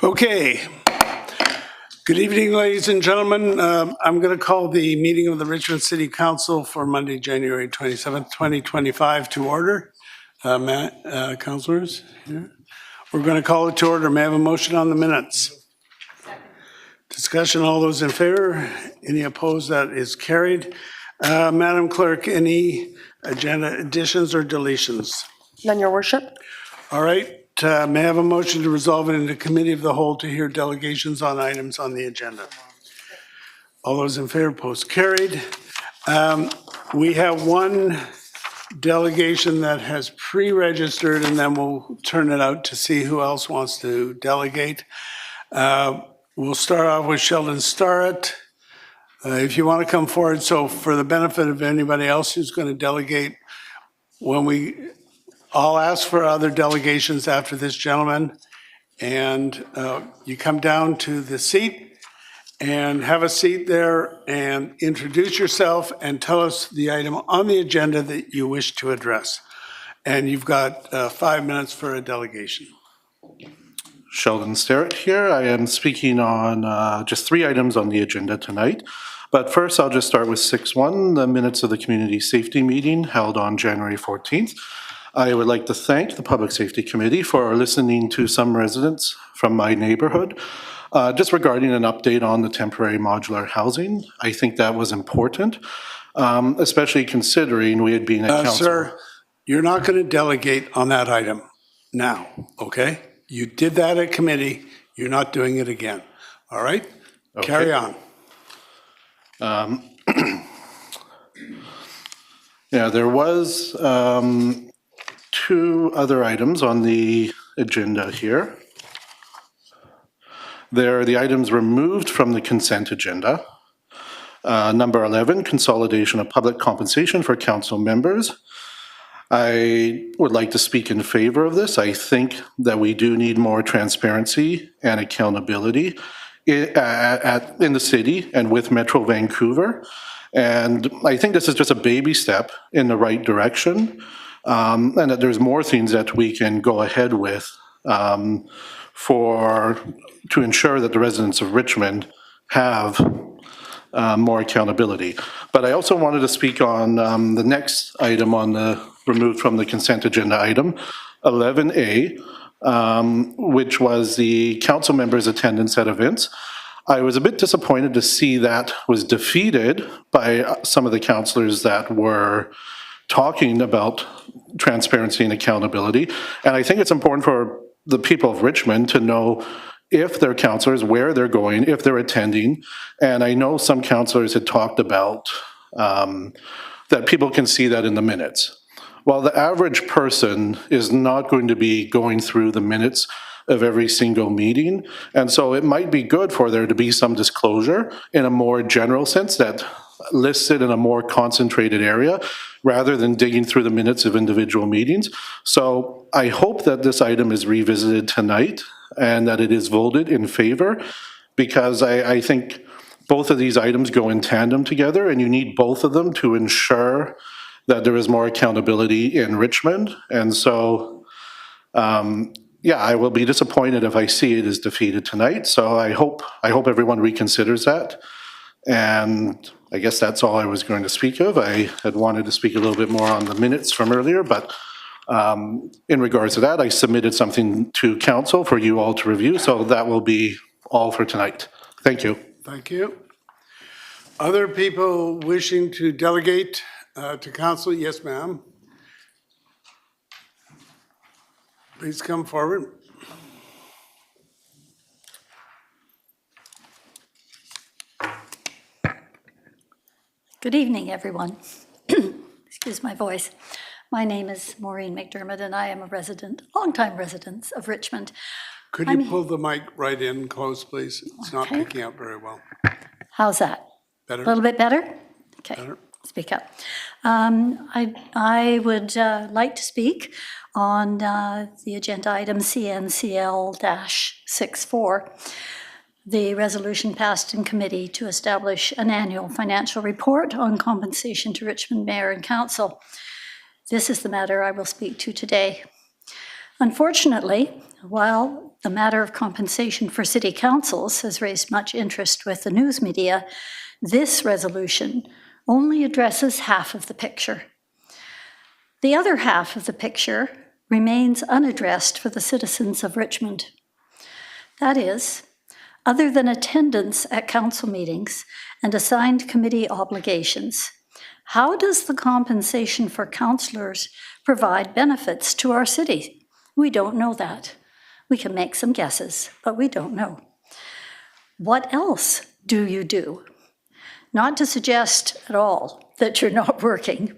Okay. Good evening, ladies and gentlemen. I'm going to call the meeting of the Richmond City Council for Monday, January 27th, 2025 to order. Councilors? Yeah. We're going to call it to order. May I have a motion on the minutes? Discussion, all those in favor? Any opposed? That is carried. Madam Clerk, any agenda additions or deletions? None, Your Worship. All right. May I have a motion to resolve it into committee of the whole to hear delegations on items on the agenda? All those in favor, post carried. We have one delegation that has pre-registered, and then we'll turn it out to see who else wants to delegate. We'll start off with Sheldon Starrett. If you want to come forward, so for the benefit of anybody else who's going to delegate, I'll ask for other delegations after this gentleman, and you come down to the seat and have a seat there and introduce yourself and tell us the item on the agenda that you wish to address. And you've got 5 minutes for a delegation. Sheldon Starrett here. I am speaking on just 3 items on the agenda tonight. But first, I'll just start with 6.1, the minutes of the community safety meeting held on January 14th. I would like to thank the Public Safety Committee for listening to some residents from my neighborhood just regarding an update on the temporary modular housing. I think that was important, especially considering we had been at council. Sir, you're not going to delegate on that item now, okay? You did that at committee. You're not doing it again. All right? Okay. Carry on. Yeah, there was 2 other items on the agenda here. They're the items removed from the consent agenda. Number 11, consolidation of public compensation for council members. I would like to speak in favor of this. I think that we do need more transparency and accountability in the city and with Metro Vancouver. And I think this is just a baby step in the right direction, and that there's more things that we can go ahead with to ensure that the residents of Richmond have more accountability. But I also wanted to speak on the next item on the removed from the consent agenda item, 11A, which was the council members' attendance at events. I was a bit disappointed to see that was defeated by some of the councillors that were talking about transparency and accountability. And I think it's important for the people of Richmond to know if they're councillors, where they're going, if they're attending. And I know some councillors had talked about that people can see that in the minutes. Well, the average person is not going to be going through the minutes of every single meeting. And so it might be good for there to be some disclosure in a more general sense that lists it in a more concentrated area rather than digging through the minutes of individual meetings. So I hope that this item is revisited tonight and that it is voted in favor, because I think both of these items go in tandem together, and you need both of them to ensure that there is more accountability in Richmond. And so, yeah, I will be disappointed if I see it as defeated tonight. So I hope everyone reconsiders that. And I guess that's all I was going to speak of. I had wanted to speak a little bit more on the minutes from earlier, but in regards to that, I submitted something to council for you all to review. So that will be all for tonight. Thank you. Thank you. Other people wishing to delegate to council? Yes, ma'am. Please come forward. Good evening, everyone. Excuse my voice. My name is Maureen McDermott, and I am a longtime resident of Richmond. Could you pull the mic right in close, please? It's not Okay. picking up very well. How's that? Better? A little bit better? Okay. Better. Speak up. I would like to speak on the agenda item CNCL-64, the resolution passed in committee to establish an annual financial report on compensation to Richmond Mayor and Council. This is the matter I will speak to today. Unfortunately, while the matter of compensation for city councils has raised much interest with the news media, this resolution only addresses half of the picture. The other half of the picture remains unaddressed for the citizens of Richmond. That is, other than attendance at council meetings and assigned committee obligations, how does the compensation for councillors provide benefits to our city? We don't know that. We can make some guesses, but we don't know. What else do you do? Not to suggest at all that you're not working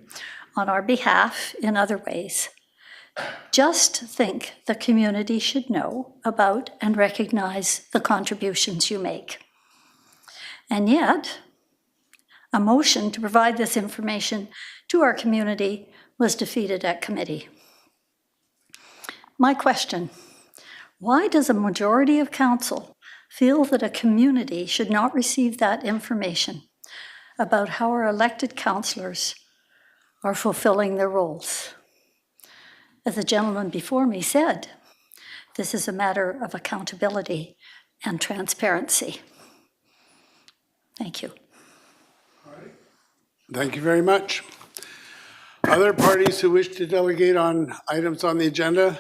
on our behalf in other ways. Just think the community should know about and recognize the contributions you make. And yet, a motion to provide this information to our community was defeated at committee. My question, why does a majority of council feel that a community should not receive that information about how our elected councillors are fulfilling their roles? As the gentleman before me said, this is a matter of accountability and transparency. Thank you. Thank you very much. Other parties who wish to delegate on items on the agenda?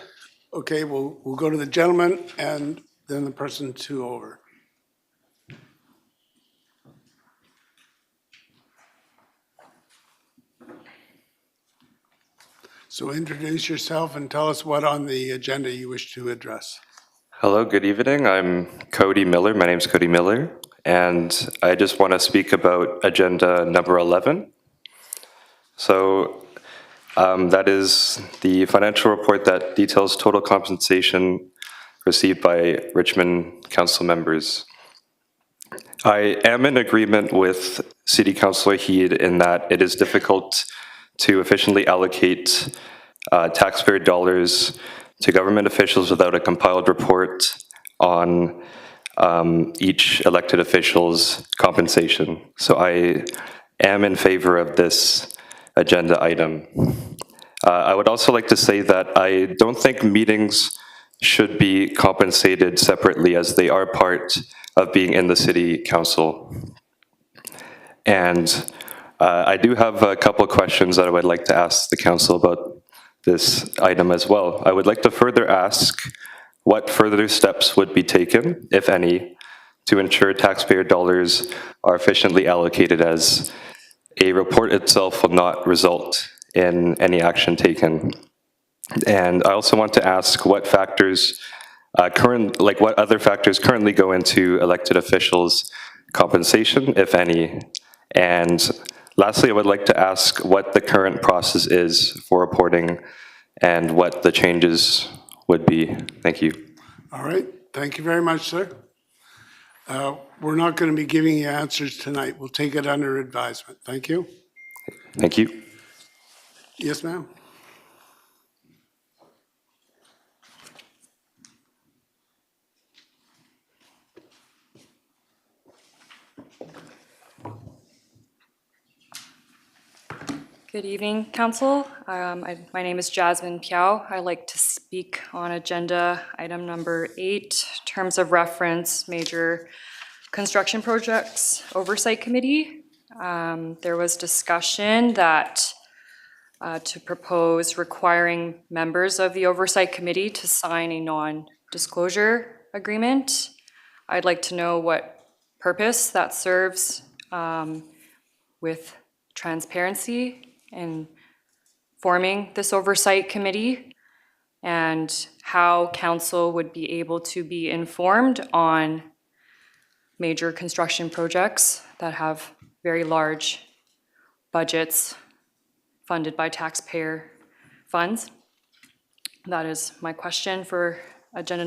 Okay, we'll go to the gentleman and then the person two over. So introduce yourself and tell us what on the agenda you wish to address. Hello, good evening. I'm Cody Miller. My name is Cody Miller, and I just want to speak about agenda number 11. So that is the financial report that details total compensation received by Richmond council members. I am in agreement with City Councilor Heed in that it is difficult to efficiently allocate taxpayer dollars to government officials without a compiled report on each elected official's compensation. So I am in favor of this agenda item. I would also like to say that I don't think meetings should be compensated separately, as they are part of being in the city council. And I do have a couple of questions that I would like to ask the council about this item as well. I would like to further ask what further steps would be taken, if any, to ensure taxpayer dollars are efficiently allocated, as a report itself will not result in any action taken. And I also want to ask what factors what other factors currently go into elected officials' compensation, if any. And lastly, I would like to ask what the current process is for reporting and what the changes would be. Thank you. All right, thank you very much, sir. We're not going to be giving you answers tonight. We'll take it under advisement. Thank you. Thank you. Yes, ma'am. Good evening, Council. My name is Jasmine Piao. I'd like to speak on agenda item number 8, terms of reference, major construction projects oversight committee. There was discussion that to propose requiring members of the oversight committee to sign a non-disclosure agreement. I'd like to know what purpose that serves with transparency in forming this oversight committee, and how council would be able to be informed on major construction projects that have very large budgets funded by taxpayer funds. That is my question for agenda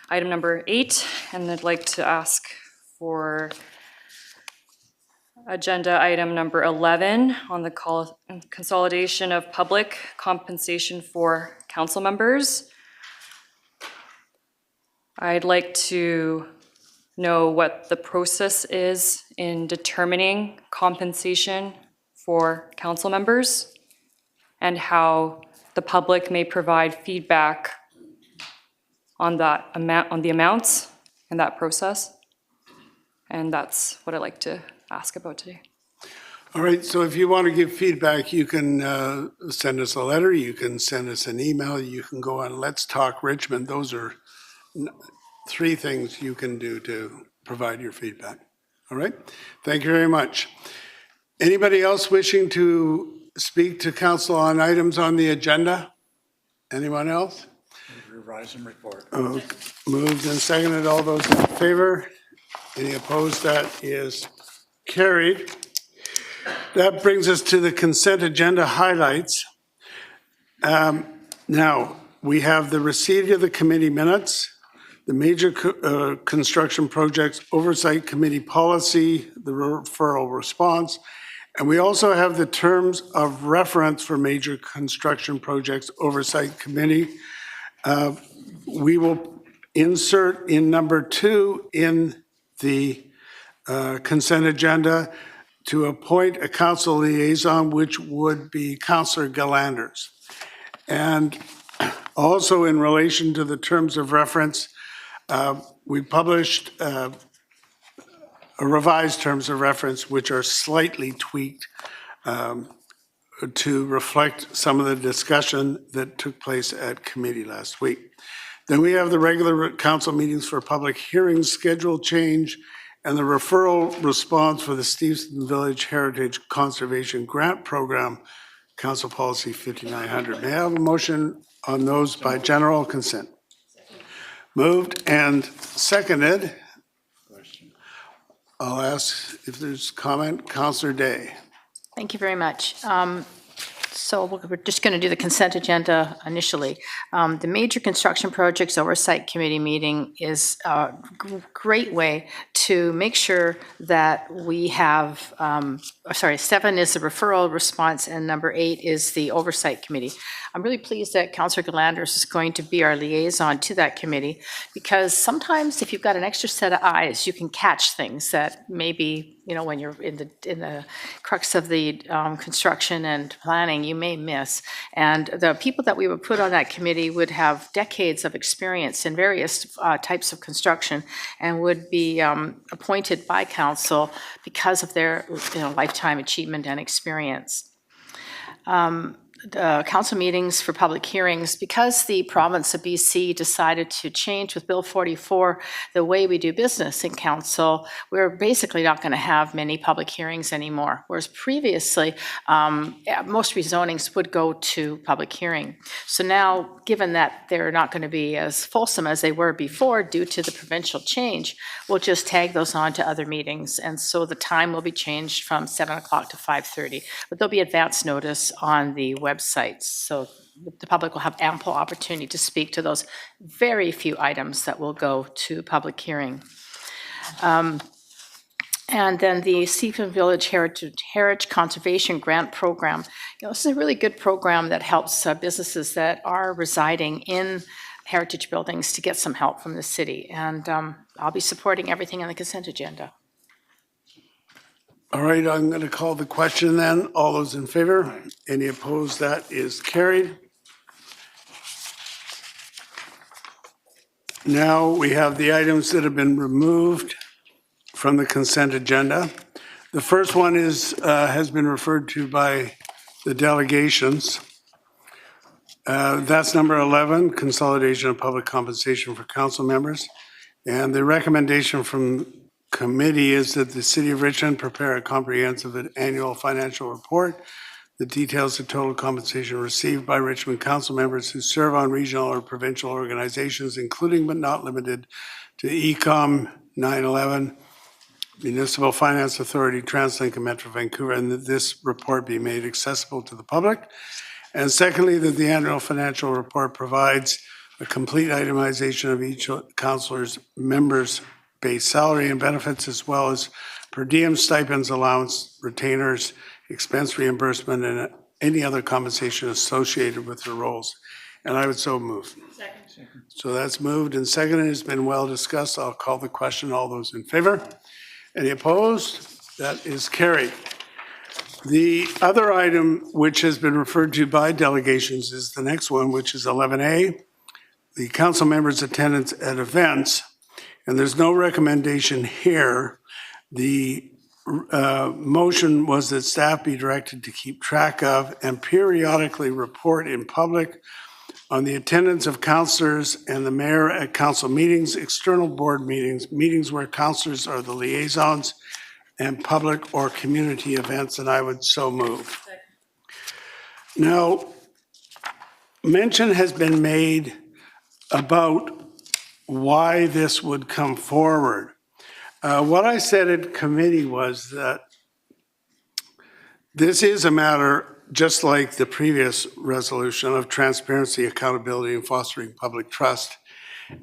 item number 8, and I'd like to ask for agenda item number 11 on the consolidation of public compensation for council members. I'd like to know what the process is in determining compensation for council members and how the public may provide feedback on that amount, on the amounts and that process. And that's what I'd like to ask about today. All right, so if you want to give feedback, you can send us a letter, you can send us an email, you can go on Let's Talk Richmond. Those are 3 things you can do to provide your feedback. All right, thank you very much. Anybody else wishing to speak to council on items on the agenda? Anyone else? Revise and report. Moved and seconded. All those in favor? Any opposed? That is carried. That brings us to the consent agenda highlights. Now, we have the receipt of the committee minutes, the major construction projects oversight committee policy, the referral response, and we also have the terms of reference for major construction projects oversight committee. We will insert in number 2 in the consent agenda to appoint a council liaison, which would be Councillor Galanders. And also in relation to the terms of reference, we published a revised terms of reference, which are slightly tweaked to reflect some of the discussion that took place at committee last week. Then we have the regular council meetings for public hearings schedule change and the referral response for the Steveston Village Heritage Conservation Grant Program, Council Policy 5900. May I have a motion on those by general consent? Moved and seconded. I'll ask if there's comment. Councillor Day. Thank you very much. So we're just going to do the consent agenda initially. The Major Construction Projects Oversight Committee meeting is a great way to make sure that we have, 7 is the referral response and number 8 is the Oversight Committee. I'm really pleased that Councillor Galanders is going to be our liaison to that committee, because sometimes if you've got an extra set of eyes, you can catch things that maybe, when you're in the crux of the construction and planning, you may miss. And the people that we would put on that committee would have decades of experience in various types of construction and would be appointed by council because of their lifetime achievement and experience. Council meetings for public hearings, because the province of BC decided to change with Bill 44 the way we do business in council, we're basically not going to have many public hearings anymore, whereas previously most rezonings would go to public hearing. So now, given that they're not going to be as fulsome as they were before due to the provincial change, we'll just tag those on to other meetings, and so the time will be changed from 7 o'clock to 5:30, but there'll be advance notice on the websites, so the public will have ample opportunity to speak to those very few items that will go to public hearing. And then the Steveston Village Heritage Conservation Grant Program. This is a really good program that helps businesses that are residing in heritage buildings to get some help from the city. And I'll be supporting everything on the consent agenda. All right, I'm going to call the question then. All those in favor? Any opposed? That is carried. Now we have the items that have been removed from the consent agenda. The first one has been referred to by the delegations. That's number 11, consolidation of public compensation for council members. And the recommendation from committee is that the City of Richmond prepare a comprehensive annual financial report that details the total compensation received by Richmond council members who serve on regional or provincial organizations, including but not limited to ECOM, 9/11, Municipal Finance Authority, TransLink, and Metro Vancouver, and that this report be made accessible to the public. And secondly, that the annual financial report provides a complete itemization of each councillor's members' base salary and benefits, as well as per diem, stipends, allowance, retainers, expense reimbursement, and any other compensation associated with their roles. And I would so move. Second. So that's moved and seconded. It's been well discussed. I'll call the question. All those in favor? Any opposed? That is carried. The other item which has been referred to by delegations is the next one, which is 11A. the council members' attendance at events, and there's no recommendation here. The motion was that staff be directed to keep track of and periodically report in public on the attendance of councilors and the mayor at council meetings, external board meetings, meetings where councilors are the liaisons, and public or community events, and I would so move. Now, mention has been made about why this would come forward. What I said at committee was that this is a matter, just like the previous resolution, of transparency, accountability, and fostering public trust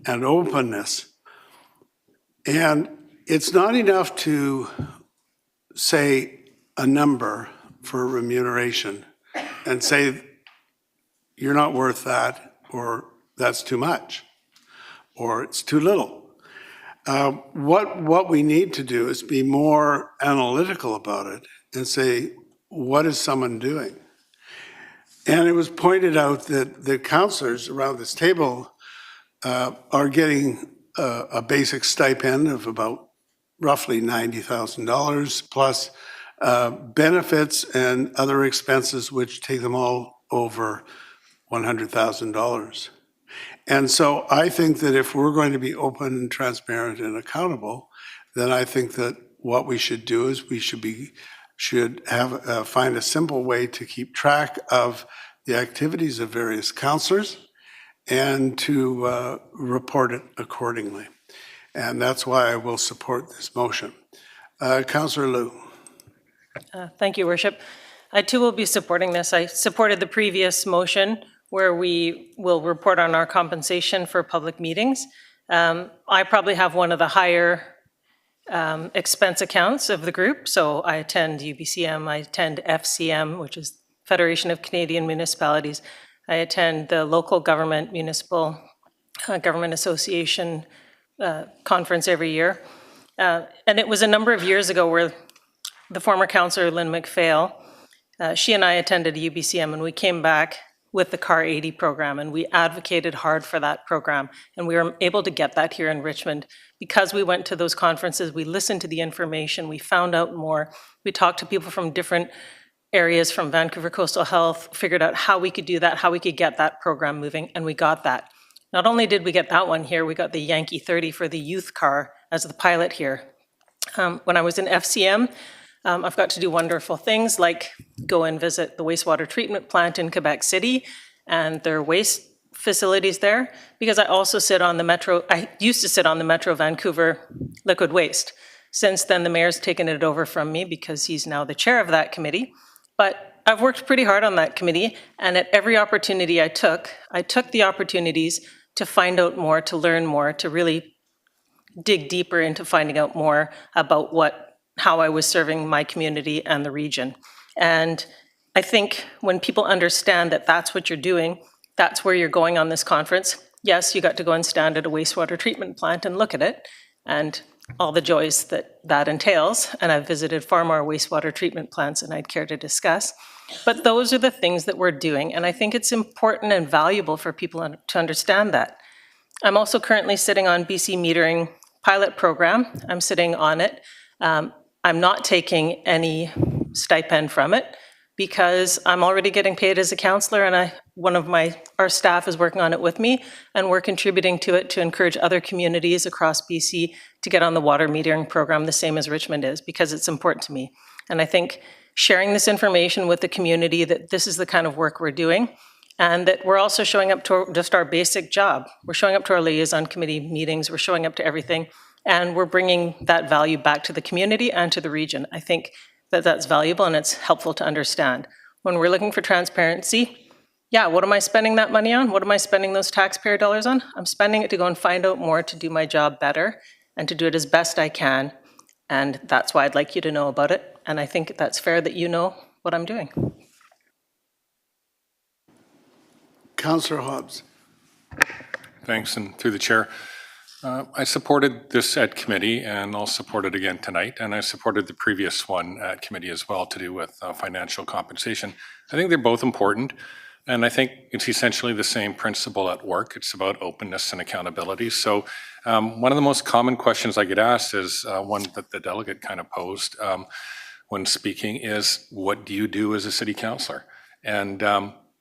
and openness. And it's not enough to say a number for remuneration and say, you're not worth that, or that's too much, or it's too little. What we need to do is be more analytical about it and say, what is someone doing? And it was pointed out that the councilors around this table are getting a basic stipend of about roughly $90,000 plus benefits and other expenses, which take them all over $100,000. And so I think that if we're going to be open and transparent and accountable, then I think that what we should do is we should have find a simple way to keep track of the activities of various councilors and to report it accordingly. And that's why I will support this motion. Councillor Liu. Thank you, Worship. I too will be supporting this. I supported the previous motion where we will report on our compensation for public meetings. I probably have one of the higher expense accounts of the group. So I attend UBCM, I attend FCM, which is Federation of Canadian Municipalities. I attend the local government municipal government association conference every year. And it was a number of years ago where the former councillor, Lynn McPhail, she and I attended UBCM, and we came back with the CAR 80 program, and we advocated hard for that program. And we were able to get that here in Richmond because we went to those conferences, we listened to the information, we found out more, we talked to people from different areas from Vancouver Coastal Health, figured out how we could do that, how we could get that program moving, and we got that. Not only did we get that one here, we got the Yankee 30 for the youth car as the pilot here. When I was in FCM, I've got to do wonderful things like go and visit the wastewater treatment plant in Quebec City and their waste facilities there, because I also sit on the Metro, I used to sit on the Metro Vancouver Liquid Waste. Since then, the mayor's taken it over from me because he's now the chair of that committee. But I've worked pretty hard on that committee, and at every opportunity I took the opportunities to find out more, to learn more, to really dig deeper into finding out more about how I was serving my community and the region. And I think when people understand that that's what you're doing, that's where you're going on this conference. Yes, you got to go and stand at a wastewater treatment plant and look at it and all the joys that entails. And I've visited far more wastewater treatment plants than I'd care to discuss. But those are the things that we're doing. And I think it's important and valuable for people to understand that. I'm also currently sitting on BC Metering pilot program. I'm sitting on it. I'm not taking any stipend from it because I'm already getting paid as a counselor, and our staff is working on it with me, and we're contributing to it to encourage other communities across BC to get on the water metering program the same as Richmond is, because it's important to me. And I think sharing this information with the community that this is the kind of work we're doing, and that we're also showing up to just our basic job. We're showing up to our liaison committee meetings, we're showing up to everything, and we're bringing that value back to the community and to the region. I think that that's valuable and it's helpful to understand. When we're looking for transparency, yeah, what am I spending that money on? What am I spending those taxpayer dollars on? I'm spending it to go and find out more, to do my job better, and to do it as best I can. And that's why I'd like you to know about it. And I think that's fair that you know what I'm doing. Councillor Hobbs. Thanks, and through the chair. I supported this at committee, and I'll support it again tonight. And I supported the previous one at committee as well, to do with financial compensation. I think they're both important. And I think it's essentially the same principle at work. It's about openness and accountability. So one of the most common questions I get asked is one that the delegate kind of posed when speaking is, what do you do as a city councillor? And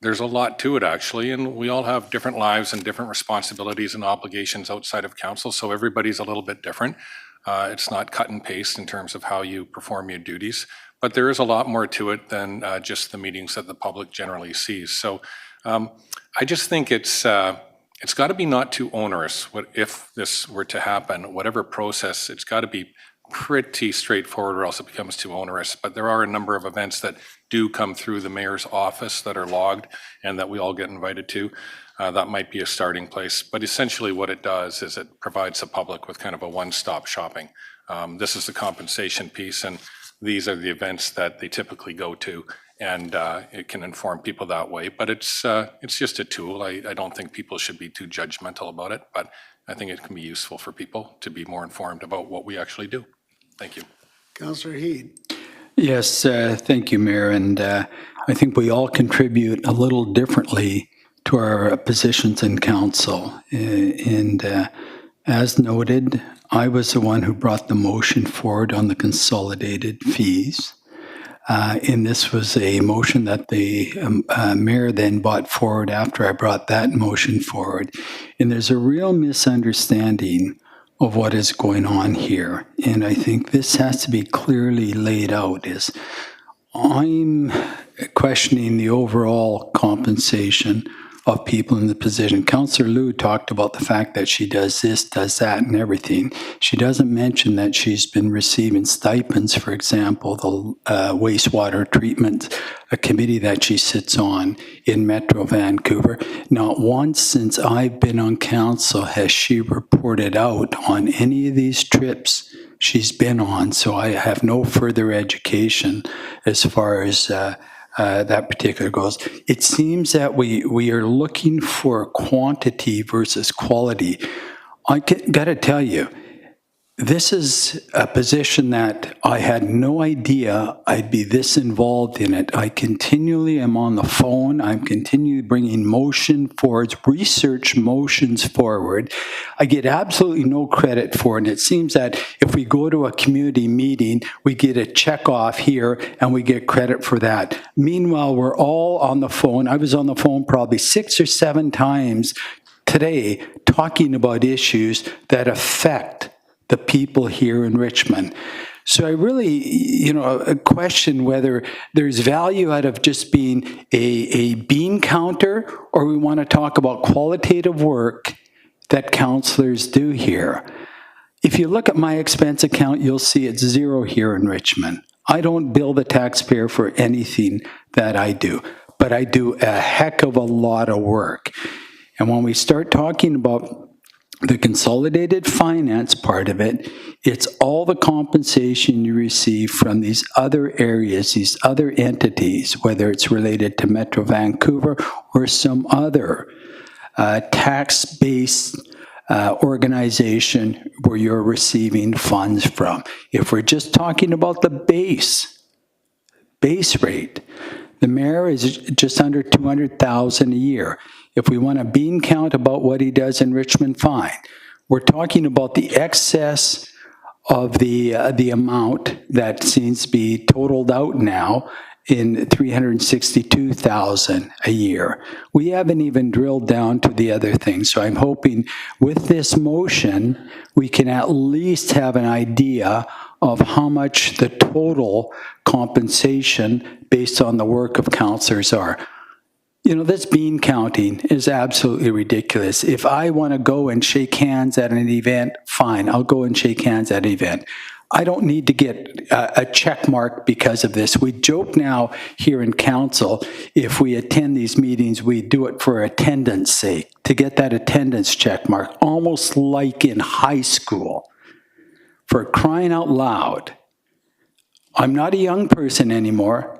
there's a lot to it, actually, and we all have different lives and different responsibilities and obligations outside of council, so everybody's a little bit different. It's not cut and paste in terms of how you perform your duties, but there is a lot more to it than just the meetings that the public generally sees. So I just think it's got to be not too onerous. If this were to happen, whatever process, it's got to be pretty straightforward or else it becomes too onerous. But there are a number of events that do come through the mayor's office that are logged and that we all get invited to. That might be a starting place. But essentially what it does is it provides the public with kind of a one-stop shopping. This is the compensation piece, and these are the events that they typically go to, and it can inform people that way. But it's just a tool. I don't think people should be too judgmental about it, but I think it can be useful for people to be more informed about what we actually do. Thank you. Councillor Heed. Yes, thank you, Mayor. And I think we all contribute a little differently to our positions in council. And as noted, I was the one who brought the motion forward on the consolidated fees. And this was a motion that the mayor then brought forward after I brought that motion forward. And there's a real misunderstanding of what is going on here. And I think this has to be clearly laid out. Is I'm questioning the overall compensation of people in the position. Councillor Liu talked about the fact that she does this, does that, and everything. She doesn't mention that she's been receiving stipends, for example, the wastewater treatment, a committee that she sits on in Metro Vancouver. Not once since I've been on council has she reported out on any of these trips she's been on, so I have no further education as far as that particular goes. It seems that we are looking for quantity versus quality. I got to tell you, this is a position that I had no idea I'd be this involved in it. I continually am on the phone. I'm continually bringing motion forwards, research motions forward. I get absolutely no credit for it. And it seems that if we go to a community meeting, we get a check off here and we get credit for that. Meanwhile, we're all on the phone. I was on the phone probably 6 or 7 times today talking about issues that affect the people here in Richmond. So I really, question whether there's value out of just being a bean counter, or we want to talk about qualitative work that councillors do here. If you look at my expense account, you'll see it's 0 here in Richmond. I don't bill the taxpayer for anything that I do, but I do a heck of a lot of work. And when we start talking about the consolidated finance part of it, it's all the compensation you receive from these other areas, these other entities, whether it's related to Metro Vancouver or some other tax-based organization where you're receiving funds from. If we're just talking about the base rate, the mayor is just under $200,000 a year. If we want a bean count about what he does in Richmond, fine. We're talking about the excess of the amount that seems to be totaled out now in $362,000 a year. We haven't even drilled down to the other things. So I'm hoping with this motion, we can at least have an idea of how much the total compensation based on the work of councillors are. This bean counting is absolutely ridiculous. If I want to go and shake hands at an event, fine, I'll go and shake hands at an event. I don't need to get a check mark because of this. We joke now here in council, if we attend these meetings, we do it for attendance sake, to get that attendance check mark, almost like in high school. For crying out loud, I'm not a young person anymore.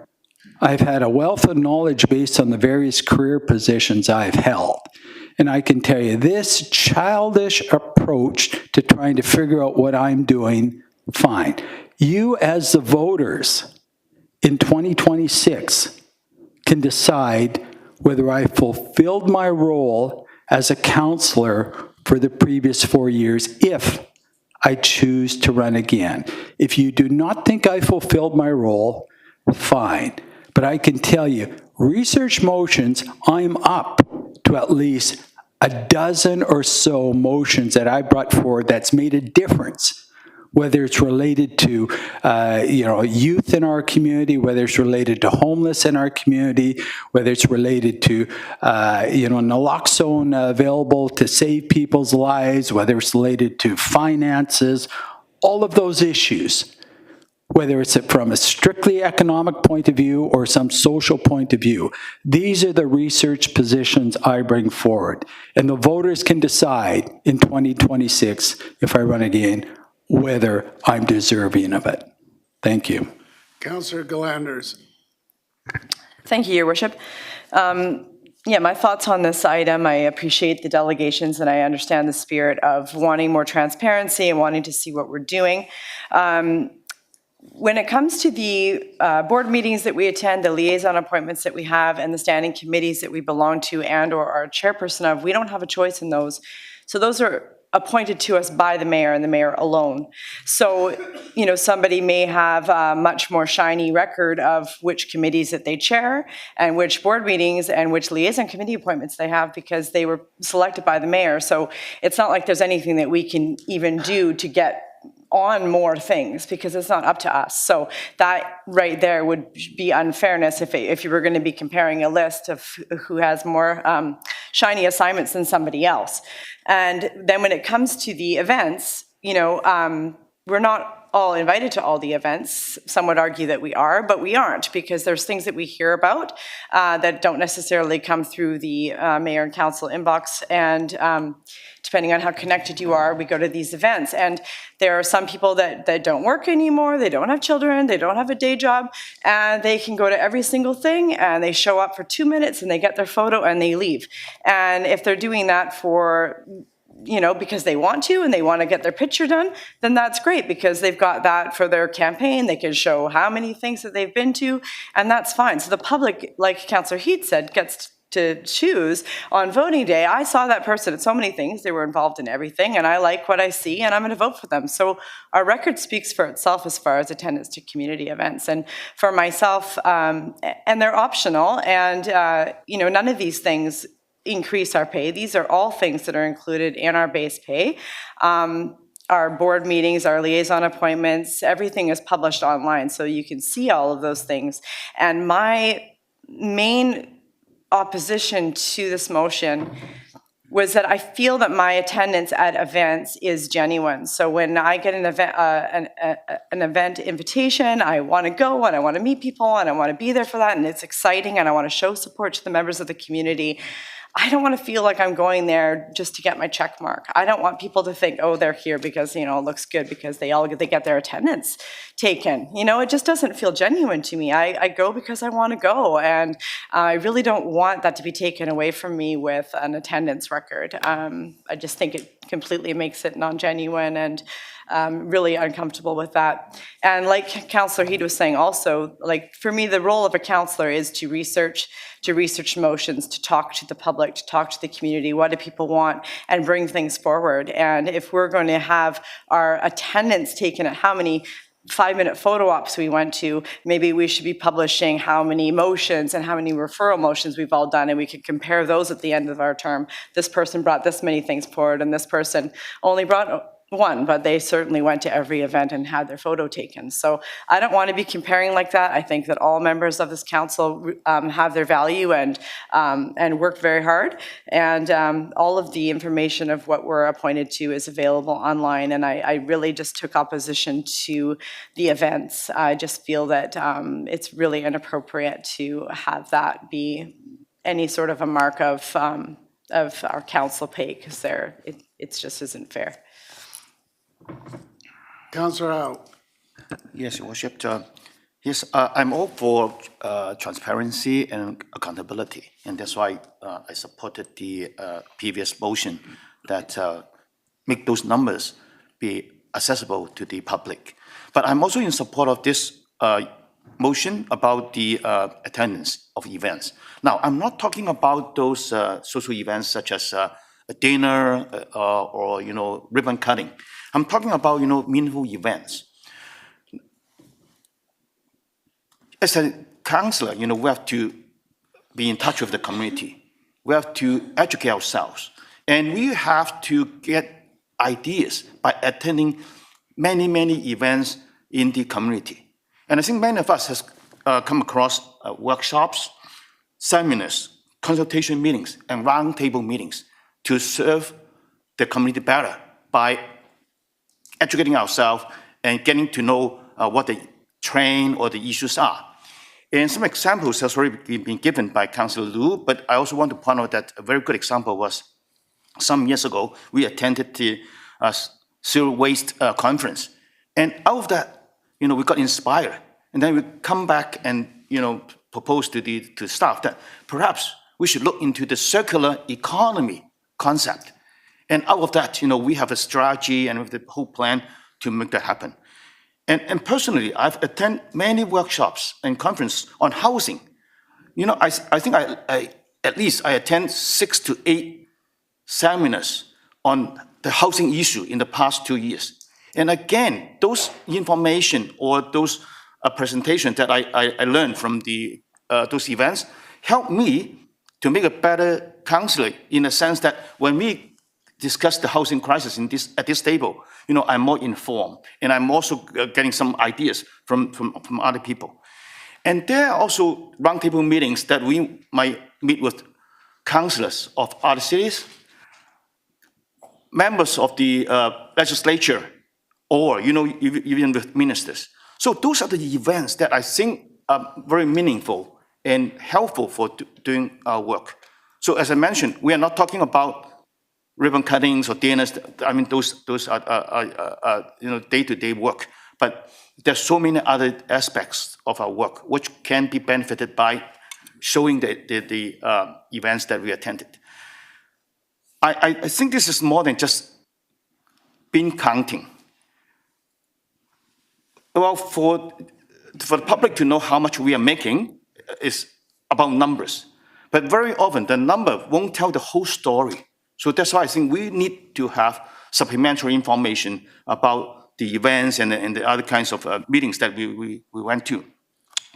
I've had a wealth of knowledge based on the various career positions I've held. And I can tell you, this childish approach to trying to figure out what I'm doing, fine. You as the voters in 2026 can decide whether I fulfilled my role as a counselor for the previous 4 years if I choose to run again. If you do not think I fulfilled my role, fine. But I can tell you, research motions, I'm up to at least a dozen or so motions that I brought forward that's made a difference, whether it's related to youth in our community, whether it's related to homeless in our community, whether it's related to naloxone available to save people's lives, whether it's related to finances, all of those issues, whether it's from a strictly economic point of view or some social point of view. These are the research positions I bring forward. And the voters can decide in 2026, if I run again, whether I'm deserving of it. Thank you. Councillor Galanders. Thank you, Your Worship. My thoughts on this item, I appreciate the delegations and I understand the spirit of wanting more transparency and wanting to see what we're doing. When it comes to the board meetings that we attend, the liaison appointments that we have, and the standing committees that we belong to and or are chairperson of, we don't have a choice in those. So those are appointed to us by the mayor and the mayor alone. So, somebody may have a much more shiny record of which committees that they chair and which board meetings and which liaison committee appointments they have because they were selected by the mayor. So it's not like there's anything that we can even do to get on more things because it's not up to us. So that right there would be unfairness if you were going to be comparing a list of who has more shiny assignments than somebody else. And then when it comes to the events, we're not all invited to all the events. Some would argue that we are, but we aren't because there's things that we hear about that don't necessarily come through the mayor and council inbox. And depending on how connected you are, we go to these events. And there are some people that don't work anymore, they don't have children, they don't have a day job, and they can go to every single thing and they show up for 2 minutes and they get their photo and they leave. And if they're doing that for because they want to and they want to get their picture done, then that's great because they've got that for their campaign. They can show how many things that they've been to, and that's fine. So the public, like Councillor Heath said, gets to choose on voting day. I saw that person at so many things. They were involved in everything, and I like what I see, and I'm going to vote for them. So our record speaks for itself as far as attendance to community events. And for myself, and they're optional, and none of these things increase our pay. These are all things that are included in our base pay. Our board meetings, our liaison appointments, everything is published online, so you can see all of those things. And my main opposition to this motion was that I feel that my attendance at events is genuine. So when I get an event invitation, I want to go and I want to meet people and I want to be there for that, and it's exciting and I want to show support to the members of the community. I don't want to feel like I'm going there just to get my check mark. I don't want people to think, oh, they're here because, it looks good because they get their attendance taken. It just doesn't feel genuine to me. I go because I want to go, and I really don't want that to be taken away from me with an attendance record. I just think it completely makes it non-genuine and really uncomfortable with that. And like Councillor Heed was saying also, like for me, the role of a councillor is to research motions, to talk to the public, to talk to the community, what do people want, and bring things forward. And if we're going to have our attendance taken at how many 5-minute photo ops we went to, maybe we should be publishing how many motions and how many referral motions we've all done, and we could compare those at the end of our term. This person brought this many things forward, and this person only brought one, but they certainly went to every event and had their photo taken. So I don't want to be comparing like that. I think that all members of this council have their value and work very hard. And all of the information of what we're appointed to is available online. And I really just took opposition to the events. I just feel that it's really inappropriate to have that be any sort of a mark of our council pay, because it just isn't fair. Councillor Howe. Yes, Your Worship. Yes, I'm all for transparency and accountability, and that's why I supported the previous motion that make those numbers be accessible to the public. But I'm also in support of this motion about the attendance of events. Now, I'm not talking about those social events such as a dinner or, ribbon cutting. I'm talking about, meaningful events. As a counselor, we have to be in touch with the community. We have to educate ourselves. And we have to get ideas by attending many, many events in the community. And I think many of us has come across workshops, seminars, consultation meetings, and roundtable meetings to serve the community better by educating ourselves and getting to know what the trend or the issues are. And some examples has already been given by Councillor Liu, but I also want to point out that a very good example was some years ago, we attended the Zero Waste Conference. And out of that, we got inspired. And then we come back and, propose to the staff that perhaps we should look into the circular economy concept. And out of that, we have a strategy and we have the whole plan to make that happen. And personally, I've attended many workshops and conferences on housing. I think I attend 6 to 8 seminars on the housing issue in the past 2 years. And again, those information or those presentations that I learned from those events help me to make a better counselor in the sense that when we discuss the housing crisis at this table, I'm more informed, and I'm also getting some ideas from other people. And there are also roundtable meetings that we might meet with councillors of other cities, members of the legislature, or even with ministers. So those are the events that I think are very meaningful and helpful for doing our work. So as I mentioned, we are not talking about ribbon cuttings or dinners. I mean, those are day-to-day work. But there's so many other aspects of our work which can be benefited by showing the events that we attended. I think this is more than just bean counting. Well, for the public to know how much we are making is about numbers. But very often, the number won't tell the whole story. So that's why I think we need to have supplementary information about the events and the other kinds of meetings that we went to.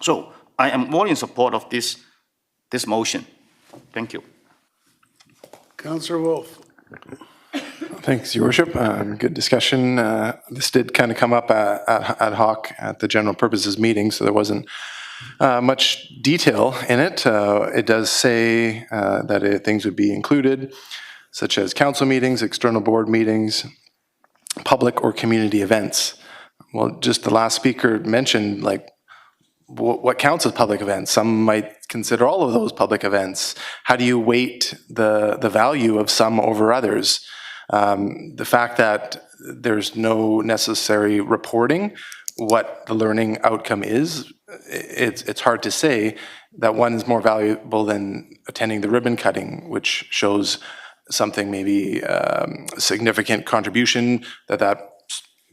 So I am more in support of this motion. Thank you. Councillor Wolf. Thanks, Your Worship. Good discussion. This did kind of come up ad hoc at the general purposes meeting, so there wasn't much detail in it. It does say that things would be included, such as council meetings, external board meetings, public or community events. Well, just the last speaker mentioned, what counts as public events? Some might consider all of those public events. How do you weight the value of some over others? The fact that there's no necessary reporting what the learning outcome is, it's hard to say that one is more valuable than attending the ribbon cutting, which shows something maybe a significant contribution that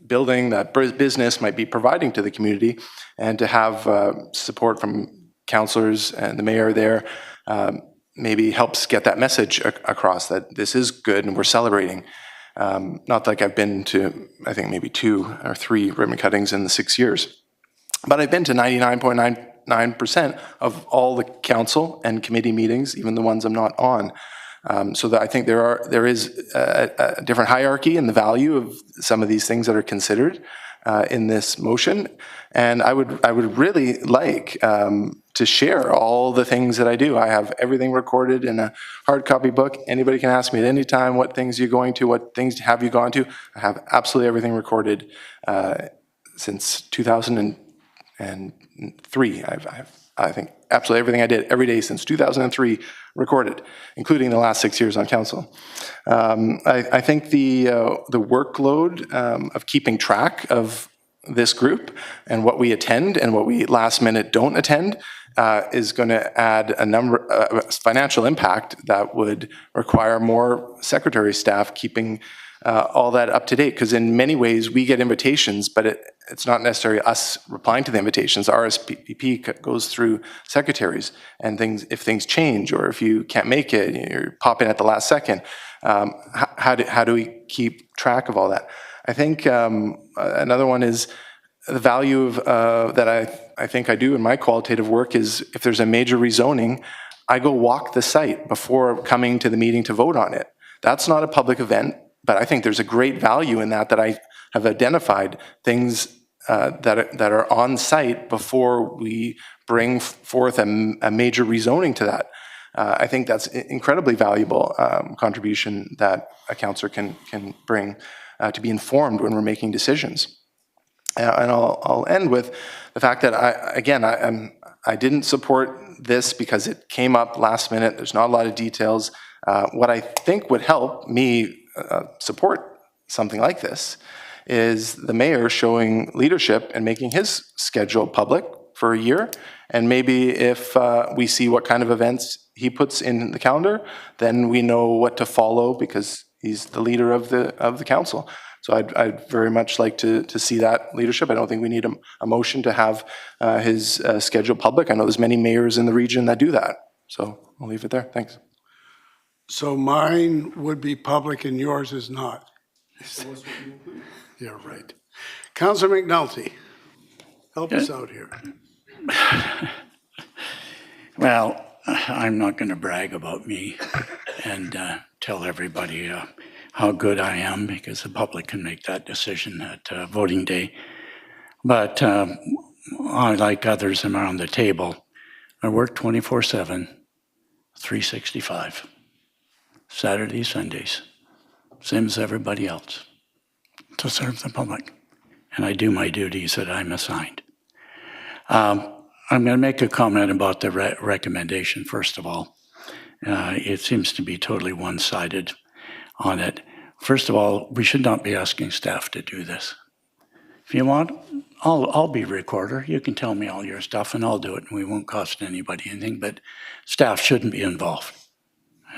building, that business might be providing to the community, and to have support from councillors and the mayor there maybe helps get that message across that this is good and we're celebrating. Not like I've been to, I think maybe 2 or 3 ribbon cuttings in the 6 years, but I've been to 99.99% of all the council and committee meetings, even the ones I'm not on. So that I think there is a different hierarchy in the value of some of these things that are considered in this motion, and I would really like to share all the things that I do. I have everything recorded in a hard copy book. Anybody can ask me at any time, what things you're going to, what things have you gone to? I have absolutely everything recorded since 2003. I think absolutely everything I did every day since 2003 recorded, including the last 6 years on council. I think the workload of keeping track of this group and what we attend and what we last minute don't attend is going to add a financial impact that would require more secretary staff keeping all that up to date, because in many ways, we get invitations, but it's not necessarily us replying to the invitations. RSVP goes through secretaries, and if things change, or if you can't make it, you're popping at the last second, how do we keep track of all that? I think another one is the value of that I think I do in my qualitative work is if there's a major rezoning, I go walk the site before coming to the meeting to vote on it. That's not a public event, but I think there's a great value in that I have identified things that are on site before we bring forth a major rezoning to that. I think that's incredibly valuable contribution that a councillor can bring to be informed when we're making decisions. And I'll end with the fact that I didn't support this because it came up last minute. There's not a lot of details. What I think would help me support something like this is the mayor showing leadership and making his schedule public for a year. And maybe if we see what kind of events he puts in the calendar, then we know what to follow because he's the leader of the council. So I'd very much like to see that leadership. I don't think we need a motion to have his schedule public. I know there's many mayors in the region that do that. So I'll leave it there. Thanks. So mine would be public and yours is not. Yeah, right. Councillor McNulty, help us out here. Well, I'm not going to brag about me and tell everybody how good I am, because the public can make that decision at voting day. But I, like others around the table, I work 24/7, 365, Saturdays, Sundays, same as everybody else, to serve the public. And I do my duties that I'm assigned. I'm going to make a comment about the recommendation, first of all. It seems to be totally one-sided on it. First of all, we should not be asking staff to do this. If you want, I'll be recorder. You can tell me all your stuff and I'll do it and we won't cost anybody anything, but staff shouldn't be involved.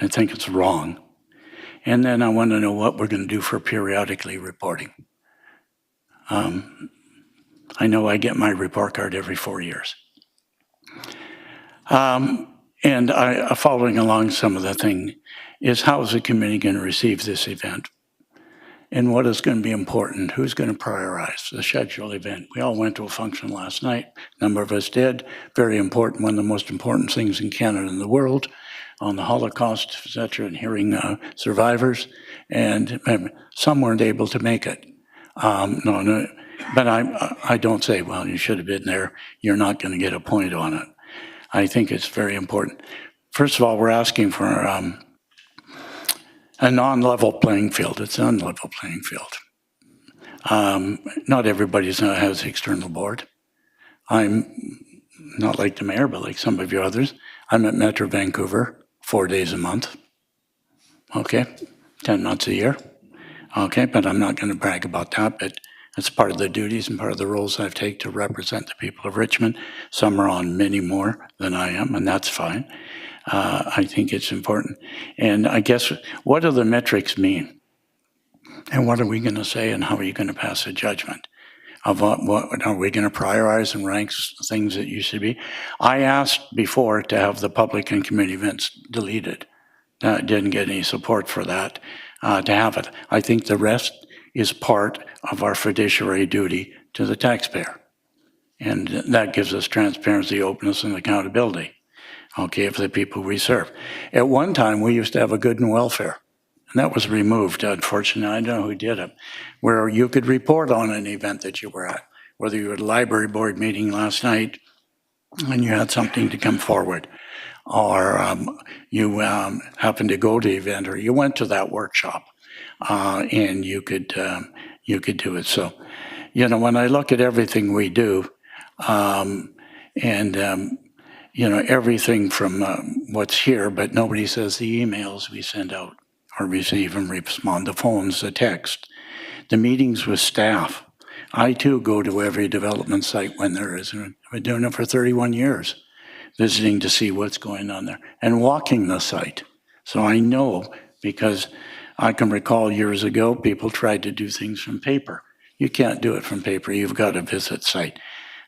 I think it's wrong. And then I want to know what we're going to do for periodically reporting. I know I get my report card every 4 years. And following along some of the thing is, how is the committee going to receive this event? And what is going to be important? Who's going to prioritize the scheduled event? We all went to a function last night. A number of us did. Very important, one of the most important things in Canada and the world, on the Holocaust, etc., and hearing survivors. And some weren't able to make it. No, but I don't say, well, you should have been there. You're not going to get a point on it. I think it's very important. First of all, we're asking for a non-level playing field. It's an unlevel playing field. Not everybody has external board. I'm not like the mayor, but like some of you others. I'm at Metro Vancouver 4 days a month. Okay, 10 months a year. Okay, but I'm not going to brag about that, but it's part of the duties and part of the roles I've taken to represent the people of Richmond. Some are on many more than I am, and that's fine. I think it's important. And I guess, what do the metrics mean? And what are we going to say, and how are you going to pass a judgment? Of what are we going to prioritize and rank things that used to be? I asked before to have the public and committee events deleted. Didn't get any support for that, to have it. I think the rest is part of our fiduciary duty to the taxpayer. And that gives us transparency, openness, and accountability, okay, for the people we serve. At one time, we used to have a good and welfare, and that was removed, unfortunately. I don't know who did it, where you could report on an event that you were at, whether you were at a library board meeting last night and you had something to come forward, or you happened to go to the event, or you went to that workshop, and you could do it. So, you know, when I look at everything we do, you know, everything from what's here, but nobody says the emails we send out or receive and respond, the phones, the text, the meetings with staff. I too go to every development site when there is, and I've been doing it for 31 years, visiting to see what's going on there and walking the site. So I know, because I can recall years ago, people tried to do things from paper. You can't do it from paper. You've got to visit site.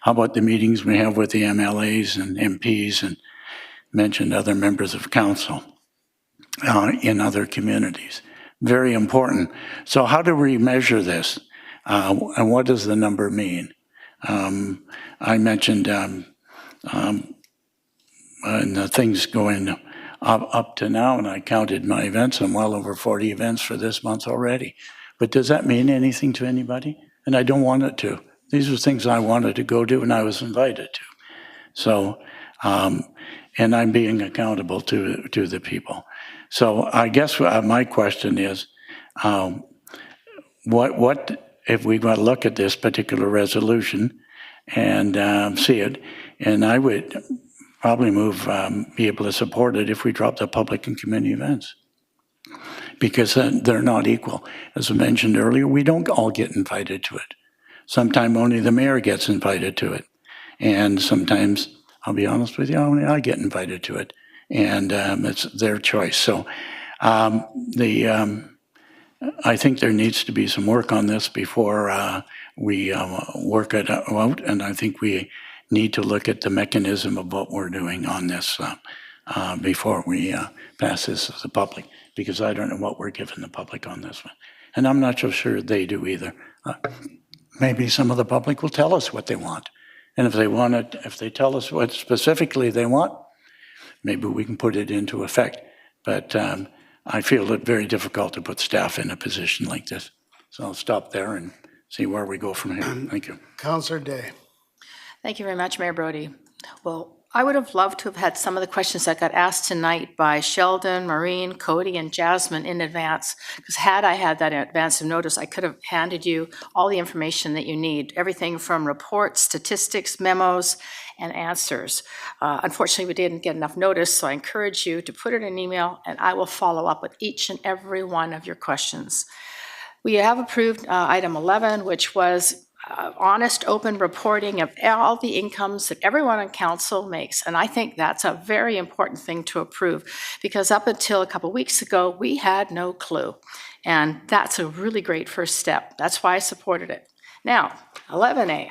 How about the meetings we have with the MLAs and MPs and mentioned other members of council in other communities? Very important. So how do we measure this? And what does the number mean? I mentioned and the things going up to now, and I counted my events. I'm well over 40 events for this month already. But does that mean anything to anybody? And I don't want it to. These are things I wanted to go do and I was invited to. So, and I'm being accountable to the people. So I guess my question is, what if we want to look at this particular resolution and see it, and I would probably be able to support it if we drop the public and community events, because they're not equal. As I mentioned earlier, we don't all get invited to it. Sometimes only the mayor gets invited to it. And sometimes, I'll be honest with you, only I get invited to it. And it's their choice. So I think there needs to be some work on this before we work it out. And I think we need to look at the mechanism of what we're doing on this before we pass this to the public, because I don't know what we're giving the public on this one. And I'm not so sure they do either. Maybe some of the public will tell us what they want. And if they tell us what specifically they want, maybe we can put it into effect. But I feel it very difficult to put staff in a position like this. So I'll stop there and see where we go from here. Thank you. Councillor Day. Thank you very much, Mayor Brody. Well, I would have loved to have had some of the questions that got asked tonight by Sheldon, Maureen, Cody, and Jasmine in advance, because had I had that advance of notice, I could have handed you all the information that you need, everything from reports, statistics, memos, and answers. Unfortunately, we didn't get enough notice, so I encourage you to put it in an email, and I will follow up with each and every one of your questions. We have approved item 11, which was honest, open reporting of all the incomes that everyone on council makes. And I think that's a very important thing to approve, because up until a couple weeks ago, we had no clue. And that's a really great first step. That's why I supported it. Now, 11A,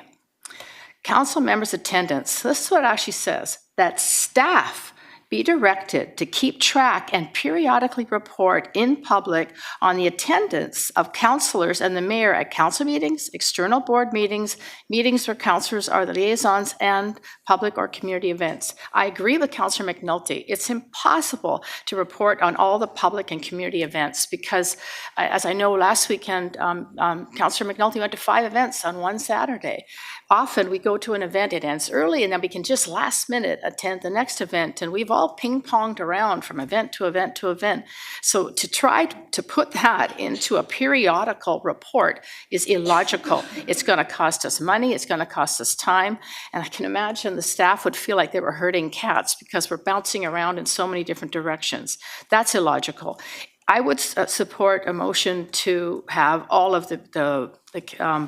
council members' attendance. This is what it actually says, that staff be directed to keep track and periodically report in public on the attendance of councillors and the mayor at council meetings, external board meetings, meetings where councillors are the liaisons, and public or community events. I agree with Councillor McNulty. It's impossible to report on all the public and community events because, as I know, last weekend, Councillor McNulty went to 5 events on one Saturday. Often we go to an event, it ends early, and then we can just last minute attend the next event, and we've all ping-ponged around from event to event to event. So to try to put that into a periodical report is illogical. It's going to cost us money, it's going to cost us time, and I can imagine the staff would feel like they were herding cats because we're bouncing around in so many different directions. That's illogical. I would support a motion to have all of the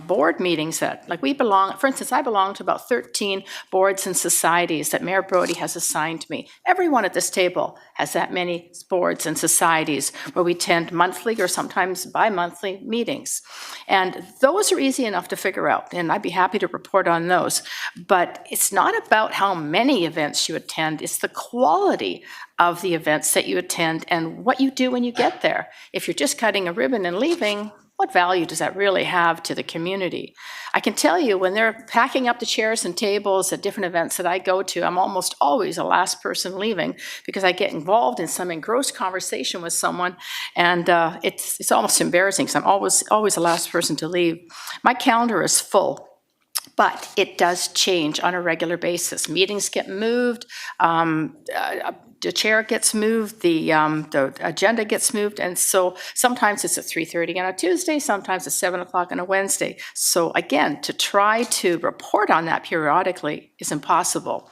board meetings that, like we belong, for instance, I belong to about 13 boards and societies that Mayor Brody has assigned to me. Everyone at this table has that many boards and societies where we attend monthly or sometimes bi-monthly meetings. And those are easy enough to figure out, and I'd be happy to report on those. But it's not about how many events you attend, it's the quality of the events that you attend and what you do when you get there. If you're just cutting a ribbon and leaving, what value does that really have to the community? I can tell you, when they're packing up the chairs and tables at different events that I go to, I'm almost always the last person leaving because I get involved in some engrossed conversation with someone, and it's almost embarrassing because I'm always the last person to leave. My calendar is full, but it does change on a regular basis. Meetings get moved, the chair gets moved, the agenda gets moved, and so sometimes it's at 3:30 on a Tuesday, sometimes it's 7 o'clock on a Wednesday. So again, to try to report on that periodically is impossible.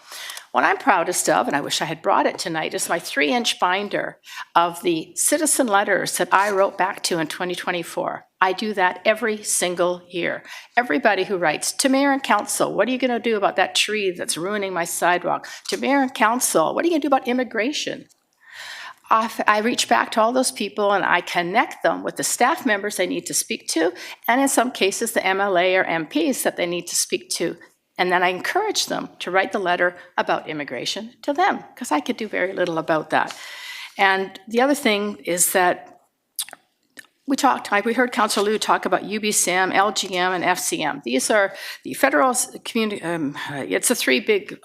What I'm proudest of, and I wish I had brought it tonight, is my 3-inch binder of the citizen letters that I wrote back to in 2024. I do that every single year. Everybody who writes, to Mayor and Council, what are you going to do about that tree that's ruining my sidewalk? To Mayor and Council, what are you going to do about immigration? I reach back to all those people and I connect them with the staff members they need to speak to, and in some cases, the MLA or MPs that they need to speak to. And then I encourage them to write the letter about immigration to them, because I could do very little about that. And the other thing is that we heard Councillor Liu talk about UBSIM, LGM, and FCM. These are the federal community, it's the three big